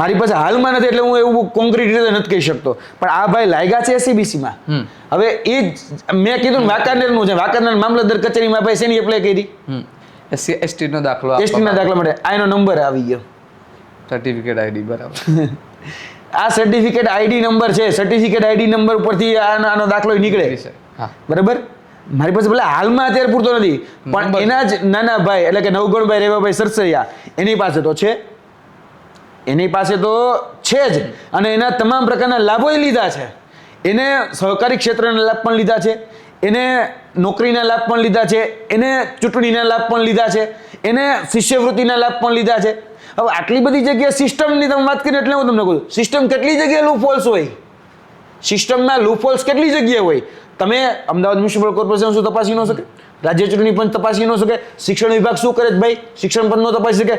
મારી પાસે હાલમાં નથી એટલે હું એવું કોન્ક્રીટ રીતે નથી કહી શકતો, પણ આ ભાઈ લાગ્યા છે એસસીબીસીમાં. હવે એ જ મેં કીધું વાંકાનેરનું છે, વાંકાનેર મામલતદાર કચેરીમાં ભાઈ શેની એપ્લાય કરી? એસટીનો દાખલો. એસટીના દાખલા માટે આ એનો નંબર આવી ગયો, સર્ટિફિકેટ આઈડી. બરાબર. આ સર્ટિફિકેટ આઈડી નંબર છે. સર્ટિફિકેટ આઈડી નંબર ઉપરથી આનો દાખલો નીકળે. બરાબર. મારી પાસે ભલે હાલમાં અત્યારે પૂરતો નથી પણ એના જ નાના ભાઈ એટલે કે નવગણભાઈ રેવાભાઈ સરસૈયા એની પાસે તો છે. એની પાસે તો છે જ અને એના તમામ પ્રકારના લાભો લીધા છે. એને સહકારી ક્ષેત્રના લાભ પણ લીધા છે, એને નોકરીના લાભ પણ લીધા છે, એને ચૂંટણીના લાભ પણ લીધા છે, એને શિષ્યવૃત્તિના લાભ પણ લીધા છે. હવે આટલી બધી જગ્યાએ સિસ્ટમની તમે વાત કરી એટલે હું તમને કહું સિસ્ટમ કેટલી જગ્યાએ લૂપહોલ્સ હોય, સિસ્ટમમાં લૂપહોલ્સ કેટલી જગ્યાએ હોય. તમે અમદાવાદ મ્યુનિસિપલ કોર્પોરેશન શું તપાસી ન શકે? રાજ્ય ચૂંટણી પંચ તપાસી ન શકે? શિક્ષણ વિભાગ શું કરે ભાઈ? શિક્ષણ પંચ નો તપાસી શકે?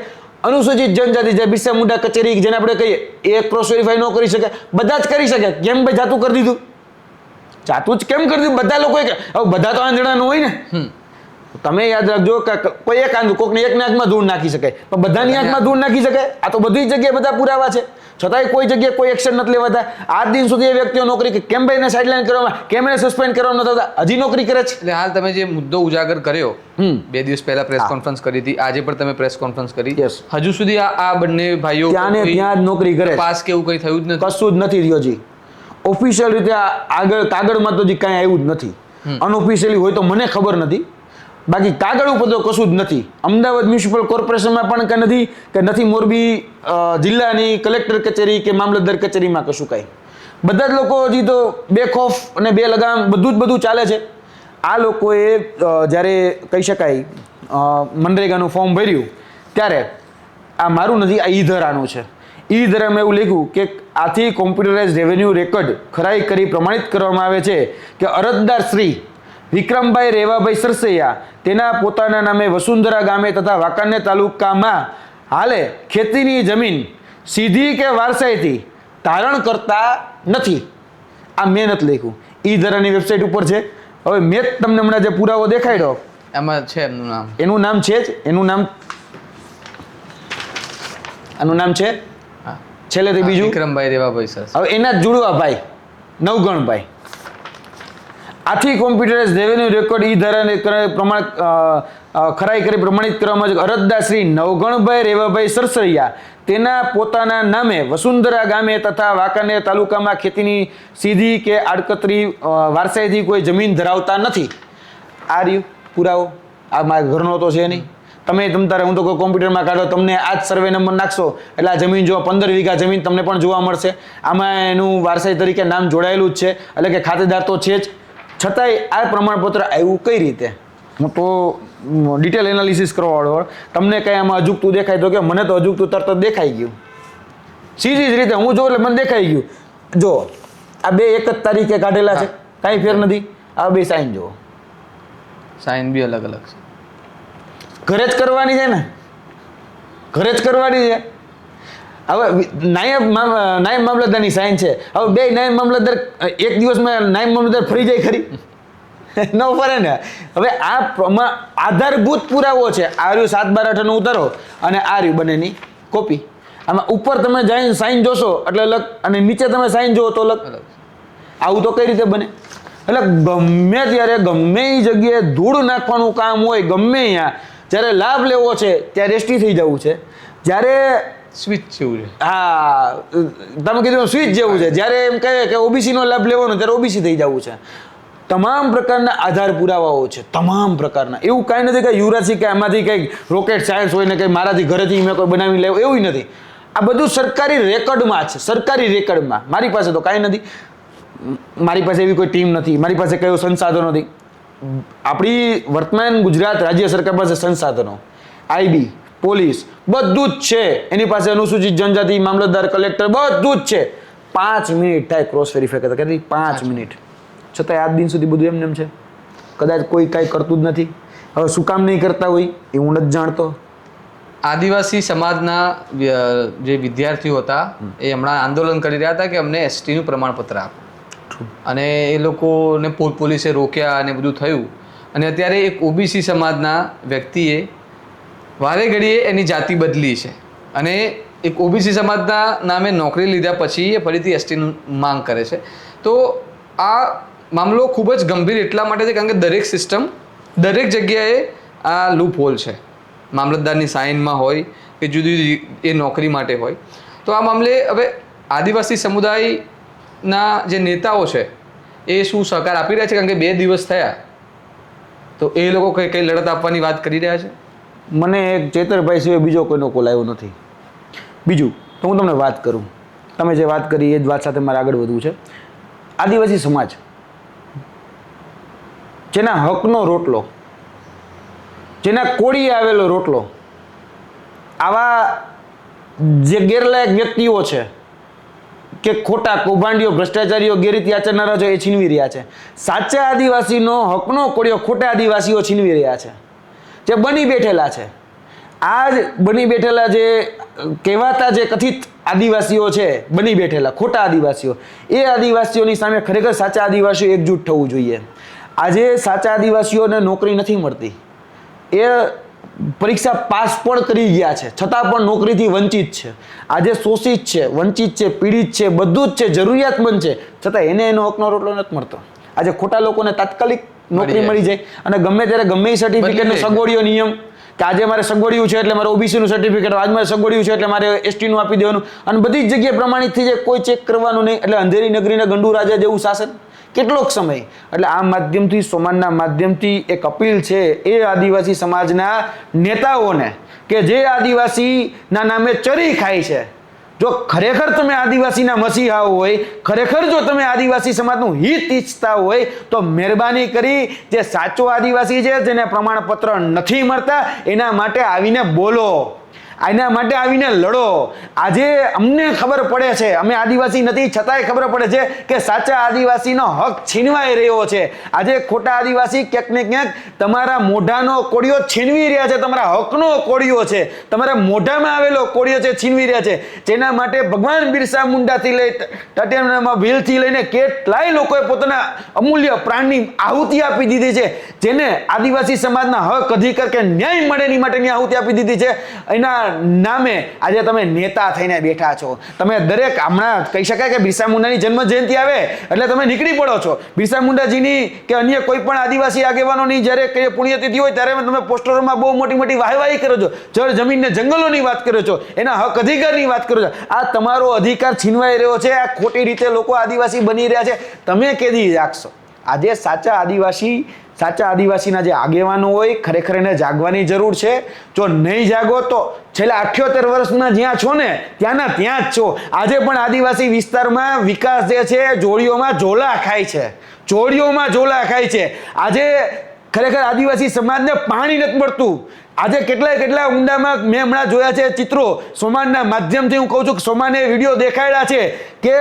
અનુસૂચિત જનજાતિ જે બિરસા મુંડા કચેરી જેને આપણે કહીએ એ ક્રોસ વેરીફાઈ ન કરી શકે? બધા જ કરી શકે. કેમ ભાઈ જાતું કરી દીધું? જાતું જ કેમ કરી દીધું? બધા લોકો હવે બધા તો આંધળાનું હોય ને. તમે યાદ રાખજો કે કોઈ એક આંધળું કોકની એકની આંખમાં ધૂળ નાખી શકાય પણ બધાની આંખમાં ધૂળ નાખી શકાય? આ તો બધી જગ્યાએ બધા પુરાવા છે છતાંય કોઈ જગ્યાએ કોઈ એક્શન નથી લેવાતા. આજ દિન સુધી એ વ્યક્તિઓ નોકરી કેમ ભાઈ એને સાઇડલાઇન કરવામાં, કેમ એને સસ્પેન્ડ કરવામાં નથી આવતા? હજી નોકરી કરે છે. એટલે હાલ તમે જે મુદ્દો ઉજાગર કર્યો 2 દિવસ પહેલા પ્રેસ કોન્ફરન્સ કરી હતી, આજે પણ તમે પ્રેસ કોન્ફરન્સ કરી, હજુ સુધી આ બંને ભાઈઓ ત્યાં જ નોકરી કરે, પાસ કે એવું કંઈ થયું જ નથી? કશું જ નથી થયું હજી. ઓફિશિયલ રીતે આગળ કાગળમાં તો હજી કાંઈ આવ્યું જ નથી. અનઓફિશિયલી હોય તો મને ખબર નથી. બાકી કાગળ ઉપર તો કશું જ નથી. અમદાવાદ મ્યુનિસિપલ કોર્પોરેશનમાં પણ કે નથી મોરબી જિલ્લાની કલેક્ટર કચેરી કે મામલતદાર કચેરીમાં કશું કાંઈ. બધા જ લોકો હજી તો બે ખોફ અને બે લગામ બધું ચાલે છે. આ લોકોએ જ્યારે કહી શકાય મનરેગાનું ફોર્મ ભર્યું ત્યારે આ મારું નથી, આ ઈ-ધરાનું છે. ઈ-ધરામાં એવું લખ્યું કે આથી કોમ્પ્યુટરાઇઝ રેવન્યુ રેકોર્ડ ખરાઈ કરી પ્રમાણિત કરવામાં આવે છે કે અરજદાર શ્રી વિક્રમભાઈ રેવાભાઈ સરસૈયા તેના પોતાના નામે વસુંધરા ગામે તથા વાંકાનેર તાલુકામાં હાલે ખેતીની જમીન સીધી કે વારસાઈથી ધારણ કરતા નથી. આ મેં નથી લખ્યું, ઈ-ધરાની વેબસાઇટ ઉપર છે. હવે મેં જ તમને હમણાં જે પુરાવો દેખાડ્યો એમાં છે એનું નામ છે જ, આનું નામ છે છેલ્લેથી બીજું વિક્રમભાઈ રેવાભાઈ સર. હવે એના જ જુડવા ભાઈ નવગણભાઈ. આથી કોમ્પ્યુટરાઇઝ રેવન્યુ રેકોર્ડ ઈ-ધરાને પ્રમાણ ખરાઈ કરી પ્રમાણિત કરવામાં આવે છે. અરજદાર શ્રી નવગણભાઈ રેવાભાઈ સરસૈયા તેના પોતાના નામે વસુંધરા ગામે તથા વાંકાનેર તાલુકામાં ખેતીની સીધી કે આડકતરી વારસાઈથી કોઈ જમીન ધરાવતા નથી. આ રહ્યું પુરાવો. આ મારા ઘરનો તો છે નહીં. તમે તારે હું તો કોઈ કોમ્પ્યુટરમાં કાઢો, તમને આ જ સર્વે નંબર નાખશો એટલે આ જમીન જોવા 15 વીઘા જમીન તમને પણ જોવા મળશે. આમાં એનું વારસાઈ તરીકે નામ જોડાયેલું જ છે, એટલે કે ખાતેદાર તો છે જ. છતાંય આ પ્રમાણપત્ર આવ્યું કઈ રીતે? હું તો ડિટેલ એનાલિસિસ કરવાવાળો, તમને કંઈ આમાં અજુગતું દેખાય તો કે મને તો અજુગતું તરત જ દેખાઈ ગયું. સીધી જ રીતે હું જોઉં એટલે મને દેખાઈ ગયું. જો આ બે એક જ તારીખે કાઢેલા છે, કાંઈ ફેર નથી. આ બે સાઇન જુઓ, સાઇન બી અલગ અલગ છે. ઘરે જ કરવાની છે ને, ઘરે જ કરવાની છે. હવે નાયબ મામલતદારની સાઇન છે. હવે બે નાયબ મામલતદાર એક દિવસમાં નાયબ મામલતદાર ફરી જાય ખરી? ન ફરે ને. હવે આ આધારભૂત પુરાવો છે. આ રહ્યું 7/12 ઉતારો અને આ રહ્યું બંનેની કોપી. આમાં ઉપર તમે જઈને સાઇન જોશો એટલે અલગ, અને નીચે તમે સાઇન જોવો તો અલગ. આવું તો કઈ રીતે બને? એટલે ગમે ત્યારે ગમે એ જગ્યાએ ધૂળ નાખવાનું કામ હોય, ગમે અહીંયા જ્યારે લાભ લેવો છે ત્યારે રેસ્ટી થઈ જવું છે. જ્યારે સ્વિચ જેવું છે. હા, તમે કીધું સ્વિચ જેવું છે. જ્યારે એમ કહે કે ઓબીસીનો લાભ લેવાનો ત્યારે ઓબીસી થઈ જવું છે. તમામ પ્રકારના આધાર પુરાવાઓ છે, તમામ પ્રકારના. એવું કાંઈ નથી કે યુવરાજસિંહ કે આમાંથી કંઈક રોકેટ સાયન્સ હોય ને કંઈ મારાથી ઘરેથી મેં કોઈ બનાવી લેવું, એવું નથી. આ બધું સરકારી રેકોર્ડમાં છે, સરકારી રેકોર્ડમાં. મારી પાસે તો કાંઈ નથી. મારી પાસે એવી કોઈ ટીમ નથી, મારી પાસે કયો સંસાધનો નથી. આપણી વર્તમાન ગુજરાત રાજ્ય સરકાર પાસે સંસાધનો, આઈબી, પોલીસ બધું જ છે. એની પાસે અનુસૂચિત જનજાતિ, મામલતદાર, કલેક્ટર બધું જ છે. 5 મિનિટ થાય ક્રોસ વેરીફાઈ કરતા, કેટલી 5 મિનિટ. છતાંય આજ દિન સુધી બધું એમને એમ છે. કદાચ કોઈ કાંઈ કરતું જ નથી. હવે શું કામ નહીં કરતા હોય એ હું નથી જાણતો. આદિવાસી સમાજના જે વિદ્યાર્થીઓ હતા એ હમણાં આંદોલન કરી રહ્યા હતા કે અમને એસટીનું પ્રમાણપત્ર આપો, અને એ લોકોને પોલીસે રોક્યા અને બધું થયું. અને અત્યારે એક ઓબીસી સમાજના વ્યક્તિએ વારે ઘડીએ એની જાતિ બદલી છે, અને એક ઓબીસી સમાજના નામે નોકરી લીધા પછી એ ફરીથી એસટીનું માંગ કરે છે. તો આ મામલો ખૂબ જ ગંભીર એટલા માટે છે કારણ કે દરેક સિસ્ટમ દરેક જગ્યાએ આ લૂપ હોલ છે. મામલતદારની સાઇનમાં હોય કે જુદી જુદી એ નોકરી માટે હોય. તો આ મામલે હવે આદિવાસી સમુદાયના જે નેતાઓ છે એ શું સહકાર આપી રહ્યા છે? કારણ કે 2 દિવસ થયા તો એ લોકો કઈ લડત આપવાની વાત કરી રહ્યા છે. મને એક ચેતરભાઈ સિવાય બીજો કોઈનો કોલ આવ્યો નથી. બીજું તો હું તમને વાત કરું, તમે જે વાત કરી એ જ વાત સાથે મારે આગળ વધવું છે. આદિવાસી સમાજ જેના હકનો રોટલો, જેના કોળીએ આવેલો રોટલો, આવા જે ગેરલાયક વ્યક્તિઓ છે કે ખોટા કૌભાંડીઓ, ભ્રષ્ટાચારીઓ, ગેરરીતિ આચરનારા છે એ છીનવી રહ્યા છે. સાચા આદિવાસીનો હકનો કોળીઓ ખોટા આદિવાસીઓ છીનવી રહ્યા છે, જે બની બેઠેલા છે. આ જ બની બેઠેલા જે કહેવાતા જે કથિત આદિવાસીઓ છે, બની બેઠેલા ખોટા આદિવાસીઓ, એ આદિવાસીઓની સામે ખરેખર સાચા આદિવાસીઓ એકજૂટ થવું જોઈએ. આજે સાચા આદિવાસીઓને નોકરી નથી મળતી. એ પરીક્ષા પાસ પણ કરી ગયા છે છતાં પણ નોકરીથી વંચિત છે. આજે શોષિત છે, વંચિત છે, પીડિત છે, બધું જ છે, જરૂરિયાતમંદ છે, છતાં એને એનો હકનો રોટલો નથી મળતો. આજે ખોટા લોકોને તાત્કાલિક નોકરી મળી જાય, અને ગમે ત્યારે ગમે એ સર્ટિફિકેટનો સગવડિયો નિયમ કે આજે મારે સગવડિયું છે એટલે મારે ઓબીસીનું સર્ટિફિકેટ, આજે મારે સગવડિયું છે એટલે મારે એસટીનું આપી દેવાનું, અને બધી જ જગ્યાએ પ્રમાણિત થઈ જાય, કોઈ ચેક કરવાનું નહીં. એટલે અંધેરી નગરીને ગંડુ રાજા જેવું શાસન કેટલોક સમય. એટલે આ માધ્યમથી, સોમાનના માધ્યમથી એક અપીલ છે એ આદિવાસી સમાજના નેતાઓને કે જે આદિવાસીના નામે ચરી ખાય છે, જો ખરેખર તમે આદિવાસીના મસીહા હોય, ખરેખર જો તમે આદિવાસી સમાજનું હિત ઈચ્છતા હોય તો મહેરબાની કરી જે સાચો આદિવાસી છે જેને પ્રમાણપત્ર નથી મળતા એના માટે આવીને બોલો, એના માટે આવીને લડો. આજે અમને ખબર પડે છે, અમે આદિવાસી નથી છતાંય ખબર પડે છે કે સાચા આદિવાસીનો હક છીનવાઈ રહ્યો છે. આજે ખોટા આદિવાસી ક્યાંક ને ક્યાંક તમારા મોઢાનો કોળિયો છીનવી રહ્યા છે, તમારા હકનો કોળિયો છે, તમારા મોઢામાં આવેલો કોળિયો છે છીનવી રહ્યા છે. જેના માટે ભગવાન બિરસા મુંડાથી લઈ ટટિયામાં ભીલથી લઈને કેટલાય લોકોએ પોતાના અમૂલ્ય પ્રાણની આહુતિ આપી દીધી છે, જેને આદિવાસી સમાજના હક, અધિકાર કે ન્યાય મળે એની માટેની આહુતિ આપી દીધી છે. એના નામે આજે તમે નેતા થઈને બેઠા છો. તમે દરેક, હમણાં કહી શકાય કે બિરસા મુંડાની જન્મ જયંતિ આવે એટલે તમે નીકળી પડો છો. બિરસા મુંડાજીની કે અન્ય કોઈ પણ આદિવાસી આગેવાનોની જ્યારે કઈ પુણ્યતિથિ હોય ત્યારે તમે પોસ્ટરોમાં બહુ મોટી મોટી વાહવાહી કરો છો, જળ જમીન ને જંગલોની વાત કરો છો, એના હક અધિકારની વાત કરો છો. આ તમારો અધિકાર છીનવાઈ રહ્યો છે, આ ખોટી રીતે લોકો આદિવાસી બની રહ્યા છે. તમે કેદી જાગશો? આજે સાચા આદિવાસીના જે આગેવાનો હોય ખરેખર એને જાગવાની જરૂર છે. જો નહીં જાગો તો છેલ્લા 78 વર્ષના જ્યાં છો ને ત્યાંના ત્યાં જ છો. આજે પણ આદિવાસી વિસ્તારમાં વિકાસ જે છે જોડીઓમાં ઝોલા ખાય છે, જોડીઓમાં ઝોલા ખાય છે. આજે ખરેખર આદિવાસી સમાજને પાણી નથી મળતું. આજે કેટલા ઊંડામાં મેં હમણાં જોયા છે ચિત્રો, સોમાનના માધ્યમથી હું કહું છું કે સોમાને વિડીયો દેખાડ્યા છે કે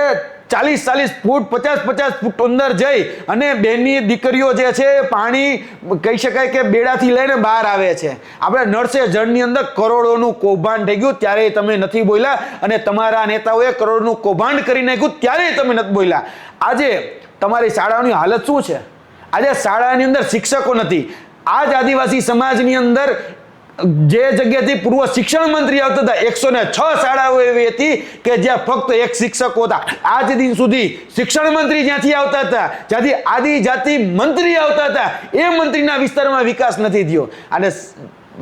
40 ફૂટ 50 ફૂટ અંદર જઈ અને બેની દીકરીઓ જે છે પાણી કહી શકાય કે બેડાથી લઈને બહાર આવે છે. આપણે નળસે જળની અંદર કરોડોનું કૌભાંડ થઈ ગયું ત્યારે તમે નથી બોલ્યા, અને તમારા નેતાઓએ કરોડોનું કૌભાંડ કરી નાખ્યું ત્યારે તમે નથી બોલ્યા. આજે તમારી શાળાઓની હાલત શું છે? આજે શાળાની અંદર શિક્ષકો નથી. આ જ આદિવાસી સમાજની અંદર જે જગ્યાથી પૂર્વ શિક્ષણ મંત્રી આવતા હતા 106 શાળાઓ એવી હતી કે જ્યાં ફક્ત એક શિક્ષકો હતા. આજ દિન સુધી શિક્ષણ મંત્રી જ્યાંથી આવતા હતા, જ્યાંથી આદિજાતિ મંત્રી આવતા હતા, એ મંત્રીના વિસ્તારમાં વિકાસ નથી થયો. અને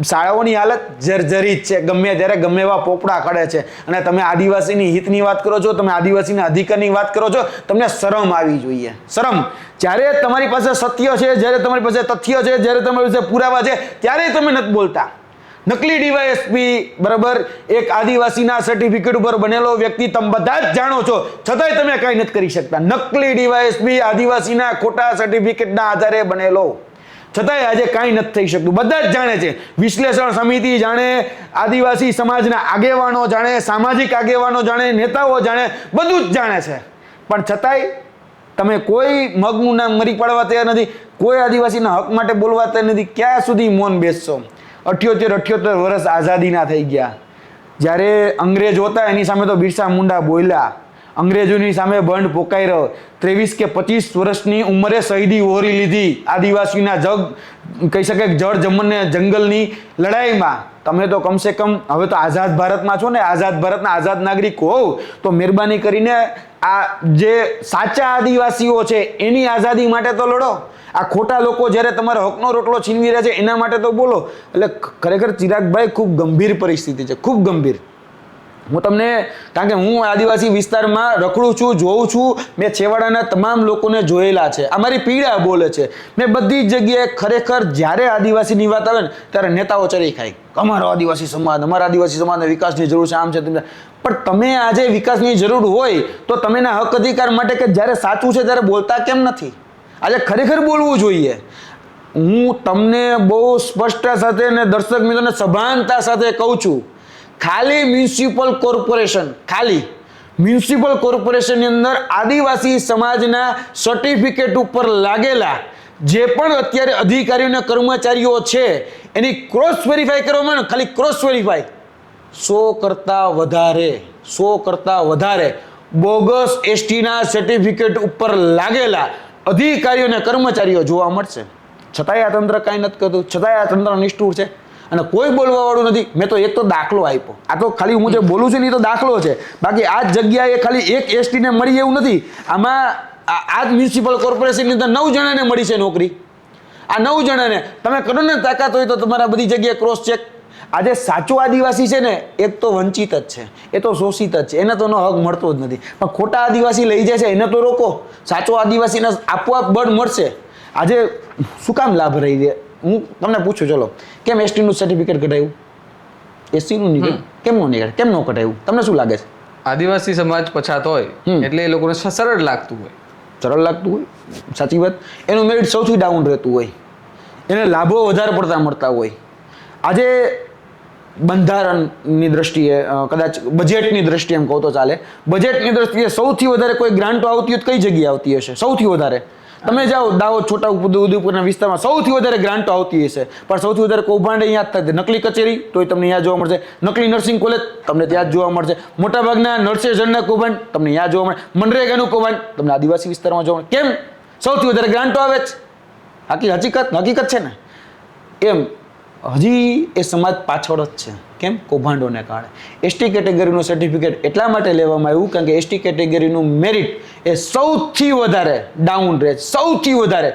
શાળાઓની હાલત જર્જરિત છે, ગમે ત્યારે ગમે એવા પોપડા ખડે છે. અને તમે આદિવાસીની હિતની વાત કરો છો, તમે આદિવાસીના અધિકારની વાત કરો છો, તમને શરમ આવી જોઈએ. શરમ. જ્યારે તમારી પાસે સત્ય છે, જ્યારે તમારી પાસે તથ્ય છે, જ્યારે તમારી પાસે પુરાવા છે, ત્યારે તમે નથી બોલતા. નકલી ડીવાયએસપી બરાબર એક આદિવાસીના સર્ટિફિકેટ ઉપર બનેલો વ્યક્તિ તમે બધા જ જાણો છો, છતાંય તમે કાંઈ નથી કરી શકતા. નકલી ડીવાયએસપી આદિવાસીના ખોટા સર્ટિફિકેટના આધારે બનેલો, છતાંય આજે કાંઈ નથી થઈ શકતું. બધા જ જાણે છે, વિશ્લેષણ સમિતિ જાણે, આદિવાસી સમાજના આગેવાનો જાણે, સામાજિક આગેવાનો જાણે, નેતાઓ જાણે, બધું જ જાણે છે. પણ છતાંય તમે કોઈ મગનું નામ મરી પાડવા તૈયાર નથી, કોઈ આદિવાસીના હક માટે બોલવા તૈયાર નથી. ક્યાં સુધી મૌન બેસશો? 78 વર્ષ આઝાદીના થઈ ગયા. જ્યારે અંગ્રેજ હતા એની સામે તો બિરસા મુંડા બોલ્યા, અંગ્રેજોની સામે બંધ પોકાર્યો. 23 કે 25 વર્ષની ઉંમરે શહીદી વહોરી લીધી આદિવાસીના કહી શકાય જળ જમન ને જંગલની લડાઈમાં. તમે તો કમસે કમ હવે તો આઝાદ ભારતમાં છો ને, આઝાદ ભારતના આઝાદ નાગરિક હોવ તો મહેરબાની કરીને આ જે સાચા આદિવાસીઓ છે એની આઝાદી માટે તો લડો. આ ખોટા લોકો જ્યારે તમારો હકનો રોટલો છીનવી રહ્યા છે એના માટે તો બોલો. એટલે ખરેખર ચિરાગભાઈ ખૂબ ગંભીર પરિસ્થિતિ છે, ખૂબ ગંભીર. હું તમને, કારણ કે હું આદિવાસી વિસ્તારમાં રખડું છું, જોઉં છું, મેં છેવાડાના તમામ લોકોને જોયેલા છે. અમારી પીડા બોલે છે. મેં બધી જ જગ્યાએ ખરેખર જ્યારે આદિવાસીની વાત આવે ને ત્યારે નેતાઓ ચરી ખાય, અમારો આદિવાસી સમાજ, અમારા આદિવાસી સમાજને વિકાસની જરૂર છે, આમ છે તેમ છે. પણ તમે આજે વિકાસની જરૂર હોય તો તમે હક અધિકાર માટે કે જ્યારે સાચું છે ત્યારે બોલતા કેમ નથી? આજે ખરેખર બોલવું જોઈએ. હું તમને બહુ સ્પષ્ટતા સાથે અને દર્શક મિત્રોને સભાનતા સાથે કહું છું, ખાલી મ્યુનિસિપલ કોર્પોરેશનની અંદર આદિવાસી સમાજના સર્ટિફિકેટ ઉપર લાગેલા જે પણ અત્યારે અધિકારીઓ અને કર્મચારીઓ છે એની ક્રોસ વેરીફાઈ કરવામાં ને, ખાલી ક્રોસ વેરીફાઈ 100 કરતા વધારે બોગસ એસટીના સર્ટિફિકેટ ઉપર લાગેલા અધિકારીઓ અને કર્મચારીઓ જોવા મળશે. છતાંય આ તંત્ર કાંઈ નથી કરતું, છતાંય આ તંત્ર નિષ્ઠુર છે અને કોઈ બોલવા વાળું નથી. મેં તો એક તો દાખલો આપ્યો, આ તો ખાલી હું જે બોલું છું ને એ તો દાખલો છે. બાકી આ જગ્યાએ ખાલી એક એસટીને મળી એવું નથી. આમાં આ જ મ્યુનિસિપલ કોર્પોરેશનની અંદર 9 જણાને મળી છે નોકરી. આ 9 જણાને તમે કરો ને તાકાત હોય તો તમારા બધી જગ્યાએ ક્રોસ ચેક આજે સાચો આદિવાસી છે ને એક તો વંચિત જ છે, એ તો શોષિત જ છે, એને તો હક મળતો જ નથી. પણ ખોટા આદિવાસી લઈ જાય છે એને તો રોકો. સાચો આદિવાસીને આપોઆપ બળ મળશે. આજે શું કામ લાભ રહી છે? હું તમને પૂછું, ચલો, કેમ એસટીનું સર્ટિફિકેટ કઢાવ્યું? એસટીનું નીકળ્યું, કેમ ન નીકળે? કેમ ન કઢાવ્યું? તમને શું લાગે છે? આદિવાસી સમાજ પછાત હોય એટલે એ લોકોને સરળ લાગતું હોય. સરળ લાગતું હોય, સાચી વાત. એનું મેરિટ સૌથી ડાઉન રહેતું હોય, એને લાભો વધારે પડતા મળતા હોય. આજે બંધારણની દ્રષ્ટિએ, કદાચ બજેટની દ્રષ્ટિએ એમ કહું તો ચાલે, બજેટની દ્રષ્ટિએ સૌથી વધારે કોઈ ગ્રાન્ટો આવતી હોય તો કઈ જગ્યાએ આવતી હશે? સૌથી વધારે તમે જાઓ દાહોદ, છોટા ઉદેપુરના વિસ્તારમાં સૌથી વધારે ગ્રાન્ટો આવતી હશે, પણ સૌથી વધારે કૌભાંડ અહીંયા જ થાય. નકલી કચેરી તો તમને અહીંયા જોવા મળશે, નકલી નર્સિંગ કોલેજ તમને ત્યાં જ જોવા મળશે, મોટાભાગના નર્સેસના કૌભાંડ તમને અહીંયા જોવા મળે, મનરેગાનું કૌભાંડ તમને આદિવાસી વિસ્તારમાં જોવા મળે. કેમ? સૌથી વધારે ગ્રાન્ટો આવે છે. હકીકત છે ને. એમ હજી એ સમાજ પાછળ જ છે. કેમ? કૌભાંડોને કારણે. એસટી કેટેગરીનું સર્ટિફિકેટ એટલા માટે લેવામાં આવ્યું કારણ કે એસટી કેટેગરીનું મેરિટ એ સૌથી વધારે ડાઉન રહે છે. સૌથી વધારે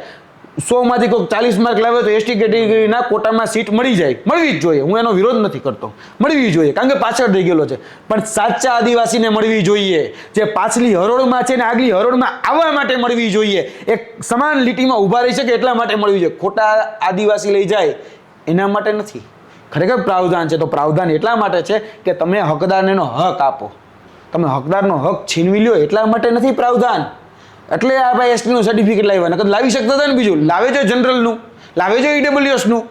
100માંથી કોઈ 40 માર્ક લાવે તો એસટી કેટેગરીના કોટામાં સીટ મળી જાય, મળવી જ જોઈએ. હું એનો વિરોધ નથી કરતો, મળવી જોઈએ, કારણ કે પાછળ રહી ગયેલો છે. પણ સાચા આદિવાસીને મળવી જોઈએ, જે પાછલી હરોળમાં છે ને આગલી હરોળમાં આવવા માટે મળવી જોઈએ, એક સમાન લીટીમાં ઊભા રહી શકે એટલા માટે મળવી જોઈએ. ખોટા આદિવાસી લઈ જાય એના માટે નથી. ખરેખર પ્રાવધાન છે તો પ્રાવધાન એટલા માટે છે કે તમે હકદારને એનો હક આપો. તમે હકદારનો હક છીનવી લ્યો એટલા માટે નથી પ્રાવધાન. એટલે આ ભાઈ એસટીનું સર્ટિફિકેટ લાવ્યા, નકર લાવી શકતા હતા ને. બીજું લાવે છે જનરલનું, લાવે છે ઈડબ્લ્યુએસનું,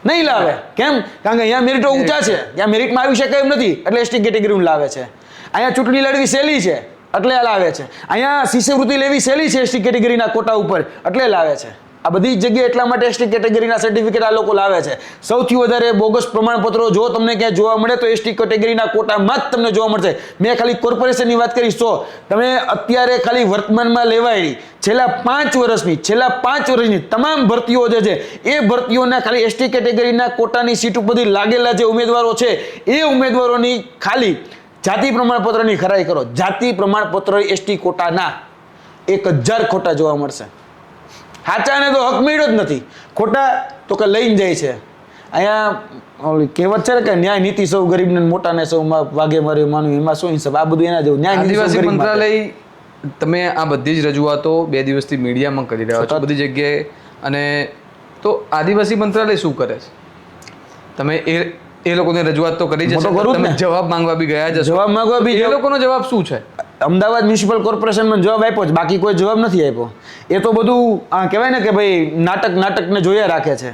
નહીં લાવે. કેમ? કારણ કે અહીંયા મેરિટો ઊંચા છે, ત્યાં મેરિટમાં આવી શકે એમ નથી એટલે એસટી કેટેગરીનું લાવે છે. અહીંયા ચૂંટણી લડવી સહેલી છે એટલે લાવે છે. અહીંયા શિષ્યવૃત્તિ લેવી સહેલી છે એસટી કેટેગરીના કોટા ઉપર એટલે લાવે છે. આ બધી જગ્યાએ એટલા માટે એસટી કેટેગરીના સર્ટિફિકેટ આ લોકો લાવે છે. સૌથી વધારે બોગસ પ્રમાણપત્રો જો તમને ક્યાંય જોવા મળે તો એસટી કેટેગરીના કોટામાં જ તમને જોવા મળશે. મેં ખાલી કોર્પોરેશનની વાત કરીશ તો તમે અત્યારે ખાલી વર્તમાનમાં લેવાયેલી છેલ્લા 5 વર્ષની તમામ ભરતીઓ જે છે એ ભરતીઓના ખાલી એસટી કેટેગરીના કોટાની સીટ ઉપરથી લાગેલા જે ઉમેદવારો છે એ ઉમેદવારોની ખાલી જાતિ પ્રમાણપત્રની ખરાઈ કરો. જાતિ પ્રમાણપત્ર એસટી કોટાના 1000 ખોટા જોવા મળશે. સાચાને તો હક મળ્યો જ નથી, ખોટા તો કે લઈને જાય છે. અહીંયા ઓલી કહેવત છે ને કે ન્યાય નીતિ સૌ ગરીબને મોટાને સૌ વાગે મારે માનું, એમાં શું હિસાબ? આ બધું એના જેવું. ન્યાય આદિવાસી મંત્રાલય, તમે આ બધી જ રજૂઆતો 2 દિવસથી મીડિયામાં કરી રહ્યા છો બધી જગ્યાએ, અને તો આદિવાસી મંત્રાલય શું કરે છે? તમે એ લોકોને રજૂઆત તો કરી જશે, તમે જવાબ માંગવા બી ગયા જશો. જવાબ માંગવા બી એ લોકોનો જવાબ શું છે? અમદાવાદ મ્યુનિસિપલ કોર્પોરેશનમાં જવાબ આપ્યો છે, બાકી કોઈ જવાબ નથી આપ્યો. એ તો બધું કહેવાય ને કે ભાઈ નાટકને જોયા રાખે છે.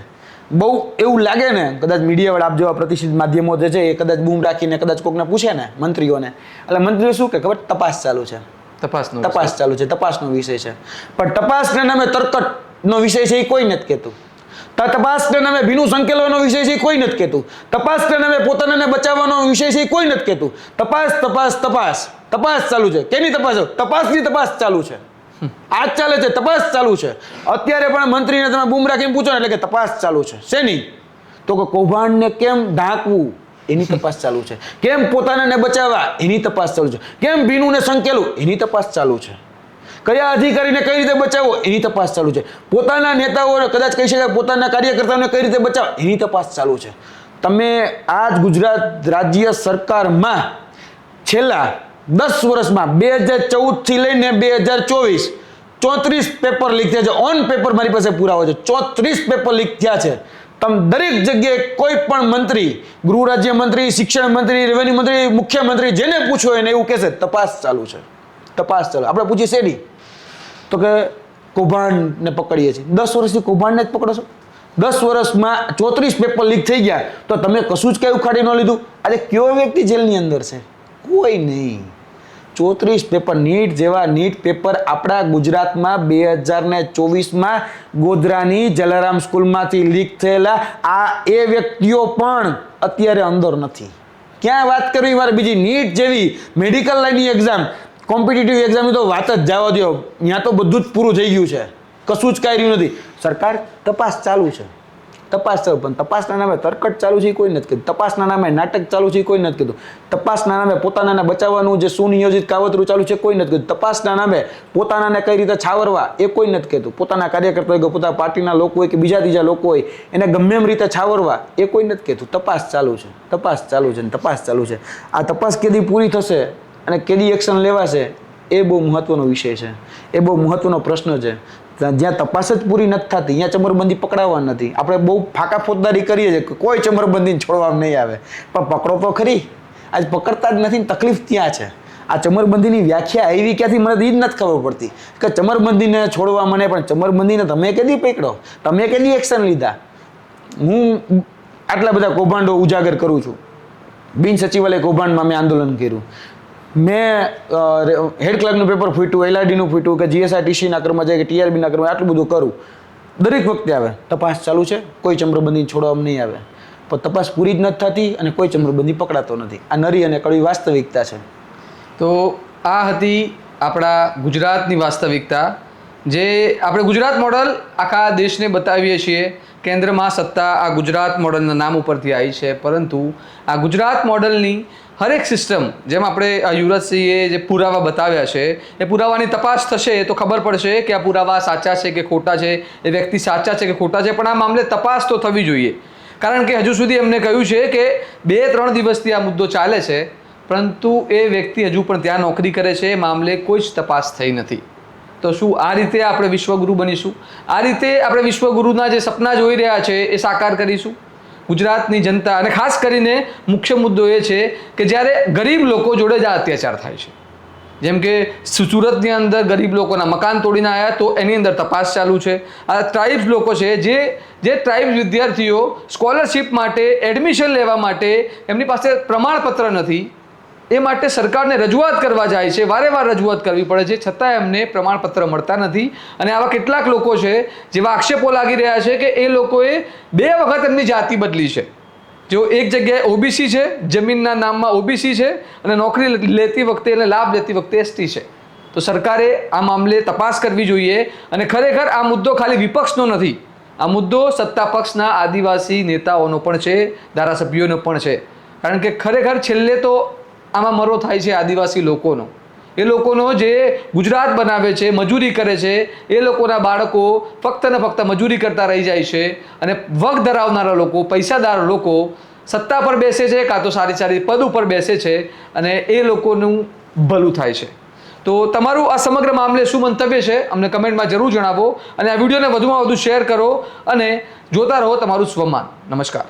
બહુ એવું લાગે ને, કદાચ મીડિયાવાળા આપ જેવા પ્રતિષ્ઠિત માધ્યમો જે છે એ કદાચ બૂમ રાખીને કદાચ કોકને પૂછે ને મંત્રીઓને, એટલે મંત્રીઓ શું કે ખબર? તપાસ ચાલુ છે, તપાસ ચાલુ છે, તપાસનો વિષય છે. પણ તપાસના નામે તરકટનો વિષય છે એ કોઈ નથી કહેતું. તપાસના નામે ભીનું સંકેલવાનો વિષય છે એ કોઈ નથી કહેતું. તપાસના નામે પોતાને બચાવવાનો વિષય છે એ કોઈ નથી કહેતું. તપાસ ચાલુ છે. કેની તપાસ? તપાસની તપાસ ચાલુ છે. આજ ચાલે છે, તપાસ ચાલુ છે. અત્યારે પણ મંત્રીને તમે બૂમ રાખીને પૂછો ને એટલે કે તપાસ ચાલુ છે. શેની? તો કે કૌભાંડને કેમ ઢાંકવું એની તપાસ ચાલુ છે. કેમ પોતાને બચાવવા એની તપાસ ચાલુ છે. કેમ ભીનુંને સંકેલવું એની તપાસ ચાલુ છે. કયા અધિકારીને કઈ રીતે બચાવવો એની તપાસ ચાલુ છે. પોતાના નેતાઓને કદાચ કહી શકાય પોતાના કાર્યકર્તાઓને કઈ રીતે બચાવવા એની તપાસ ચાલુ છે. તમે આજ ગુજરાત રાજ્ય સરકારમાં છેલ્લા 10 વર્ષમાં 2014 થી લઈને 2024 34 પેપર લીક થયા છે. ઓન પેપર મારી પાસે પુરાવો છે. 34 પેપર લીક થયા છે. તમે દરેક જગ્યાએ કોઈ પણ મંત્રી, ગૃહ રાજ્યમંત્રી, શિક્ષણ મંત્રી, રેવન્યુ મંત્રી, મુખ્યમંત્રી જેને પૂછો એને એવું કહેશે તપાસ ચાલુ છે, તપાસ ચાલુ. આપણે પૂછીએ શેની? તો કે કૌભાંડને પકડીએ છીએ. 10 વર્ષથી કૌભાંડને જ પકડો છો. 10 વર્ષમાં 34 પેપર લીક થઈ ગયા તો તમે કશું જ કઈ ઉખાડી ન લીધું. આજે કયો વ્યક્તિ જેલની અંદર છે? કોઈ નહીં. 34 પેપર, નીટ પેપર આપણા ગુજરાતમાં 2024માં ગોધરાની જલારામ સ્કૂલમાંથી લીક થયેલા એ વ્યક્તિઓ પણ અત્યારે અંદર નથી. ક્યાં વાત કરવી મારે બીજી? નીટ જેવી મેડિકલ લાઈનની એક્ઝામ, કોમ્પિટિટિવ એક્ઝામની તો વાત જ જવા દો. ત્યાં તો બધું જ પૂરું થઈ ગયું છે, કશું જ કાંઈ રહ્યું નથી. સરકાર તપાસ ચાલુ છે. તપાસ ચાલુ, પણ તપાસના નામે તરકટ ચાલુ છે એ કોઈ નથી કીધું, તપાસના નામે નાટક ચાલુ છે એ કોઈ નથી કીધું, તપાસના નામે પોતાનાને બચાવવાનું જે સુનિયોજિત કાવતરું ચાલુ છે કોઈ નથી કીધું, તપાસના નામે પોતાનાને કઈ રીતે છાવરવા એ કોઈ નથી કહેતું, પોતાના કાર્યકર્તા હોય કે પોતાના પાર્ટીના લોકો હોય કે બીજા ત્રીજા લોકો હોય એને ગમે એમ રીતે છાવરવા એ કોઈ નથી કહેતું. તપાસ ચાલુ છે, તપાસ ચાલુ છે ને તપાસ ચાલુ છે. આ તપાસ કેદી પૂરી થશે અને કેદી એક્શન લેવાશે એ બહુ મહત્વનો વિષય છે, એ બહુ મહત્વનો પ્રશ્ન છે. જ્યાં તપાસ જ પૂરી નથી થતી ત્યાં ચમરબંધી પકડાવવા નથી. આપણે બહુ ફાકા ફોજદારી કરીએ છીએ કે કોઈ ચમરબંધીને છોડવામાં નહીં આવે, પણ પકડો તો ખરી, આજ પકડતા જ નથી. તકલીફ ત્યાં છે. આ ચમરબંધીની વ્યાખ્યા આવી ક્યાંથી મને એ જ નથી ખબર પડતી કે ચમરબંધીને છોડવા મને, પણ ચમરબંધીને તમે કેદી પકડો, તમે કેદી એક્શન લીધા? હું આટલા બધા કૌભાંડો ઉજાગર કરું છું. બિન સચિવાલય કૌભાંડમાં મેં આંદોલન કર્યું, મેં હેડ ક્લાર્કનું પેપર ફૂટ્યું, એલઆરડીનું ફૂટ્યું, કે જીએસઆરટીસીના કર્મચારી કે ટીઆરબીના કર્મચારી, આટલું બધું કરું. દરેક વખતે આવે તપાસ ચાલુ છે, કોઈ ચમરબંધી છોડવામાં નહીં આવે, પણ તપાસ પૂરી જ નથી થતી અને કોઈ ચમરબંધી પકડાતો નથી. આ નરી અને કડવી વાસ્તવિકતા છે. તો આ હતી આપણા ગુજરાતની વાસ્તવિકતા, જે આપણે ગુજરાત મોડલ આખા દેશને બતાવીએ છીએ. કેન્દ્રમાં સત્તા આ ગુજરાત મોડલના નામ ઉપરથી આવી છે, પરંતુ આ ગુજરાત મોડલની હરેક સિસ્ટમ, જેમ આપણે યુવરાજસિંહે જે પુરાવા બતાવ્યા છે એ પુરાવાની તપાસ થશે તો ખબર પડશે કે આ પુરાવા સાચા છે કે ખોટા છે, એ વ્યક્તિ સાચા છે કે ખોટા છે, પણ આ મામલે તપાસ તો થવી જોઈએ. કારણ કે હજુ સુધી એમને કહ્યું છે કે 2-3 દિવસથી આ મુદ્દો ચાલે છે, પરંતુ એ વ્યક્તિ હજુ પણ ત્યાં નોકરી કરે છે, એ મામલે કોઈ જ તપાસ થઈ નથી. તો શું આ રીતે આપણે વિશ્વગુરુ બનીશું? આ રીતે આપણે વિશ્વગુરુના જે સપના જોઈ રહ્યા છે એ સાકાર કરીશું? ગુજરાતની જનતા, અને ખાસ કરીને મુખ્ય મુદ્દો એ છે કે જ્યારે ગરીબ લોકો જોડે જ આ અત્યાચાર થાય છે, જેમ કે સુરતની અંદર ગરીબ લોકોના મકાન તોડીને આવ્યા તો એની અંદર તપાસ ચાલુ છે. આ ટ્રાઇબ્સ લોકો છે, જે ટ્રાઇબ્સ વિદ્યાર્થીઓ સ્કોલરશિપ માટે, એડમિશન લેવા માટે એમની પાસે પ્રમાણપત્ર નથી, એ માટે સરકારને રજૂઆત કરવા જાય છે, વારે વાર રજૂઆત કરવી પડે છે, છતાં એમને પ્રમાણપત્ર મળતા નથી. અને આવા કેટલાક લોકો છે જેવા આક્ષેપો લાગી રહ્યા છે કે એ લોકોએ 2 વખત એમની જાતિ બદલી છે. જેઓ એક જગ્યાએ ઓબીસી છે, જમીનના નામમાં ઓબીસી છે, અને નોકરી લેતી વખતે અને લાભ લેતી વખતે એસટી છે. તો સરકારે આ મામલે તપાસ કરવી જોઈએ. અને ખરેખર આ મુદ્દો ખાલી વિપક્ષનો નથી, આ મુદ્દો સત્તા પક્ષના આદિવાસી નેતાઓનો પણ છે, ધારાસભ્યોનો પણ છે. કારણ કે ખરેખર છેલ્લે તો આમાં મરો થાય છે આદિવાસી લોકોનો. એ લોકોનો જે ગુજરાત બનાવે છે, મજૂરી કરે છે, એ લોકોના બાળકો ફક્ત ને ફક્ત મજૂરી કરતા રહી જાય છે, અને વગ ધરાવનારા લોકો, પૈસાદાર લોકો સત્તા પર બેસે છે, કાં તો સારી સારી પદ ઉપર બેસે છે, અને એ લોકોનું ભલું થાય છે. તો તમારું આ સમગ્ર મામલે શું મંતવ્ય છે અમને કમેન્ટમાં જરૂર જણાવો, અને આ વિડીયોને વધુમાં વધુ શેર કરો અને જોતા રહો તમારું સ્વમાન. નમસ્કાર.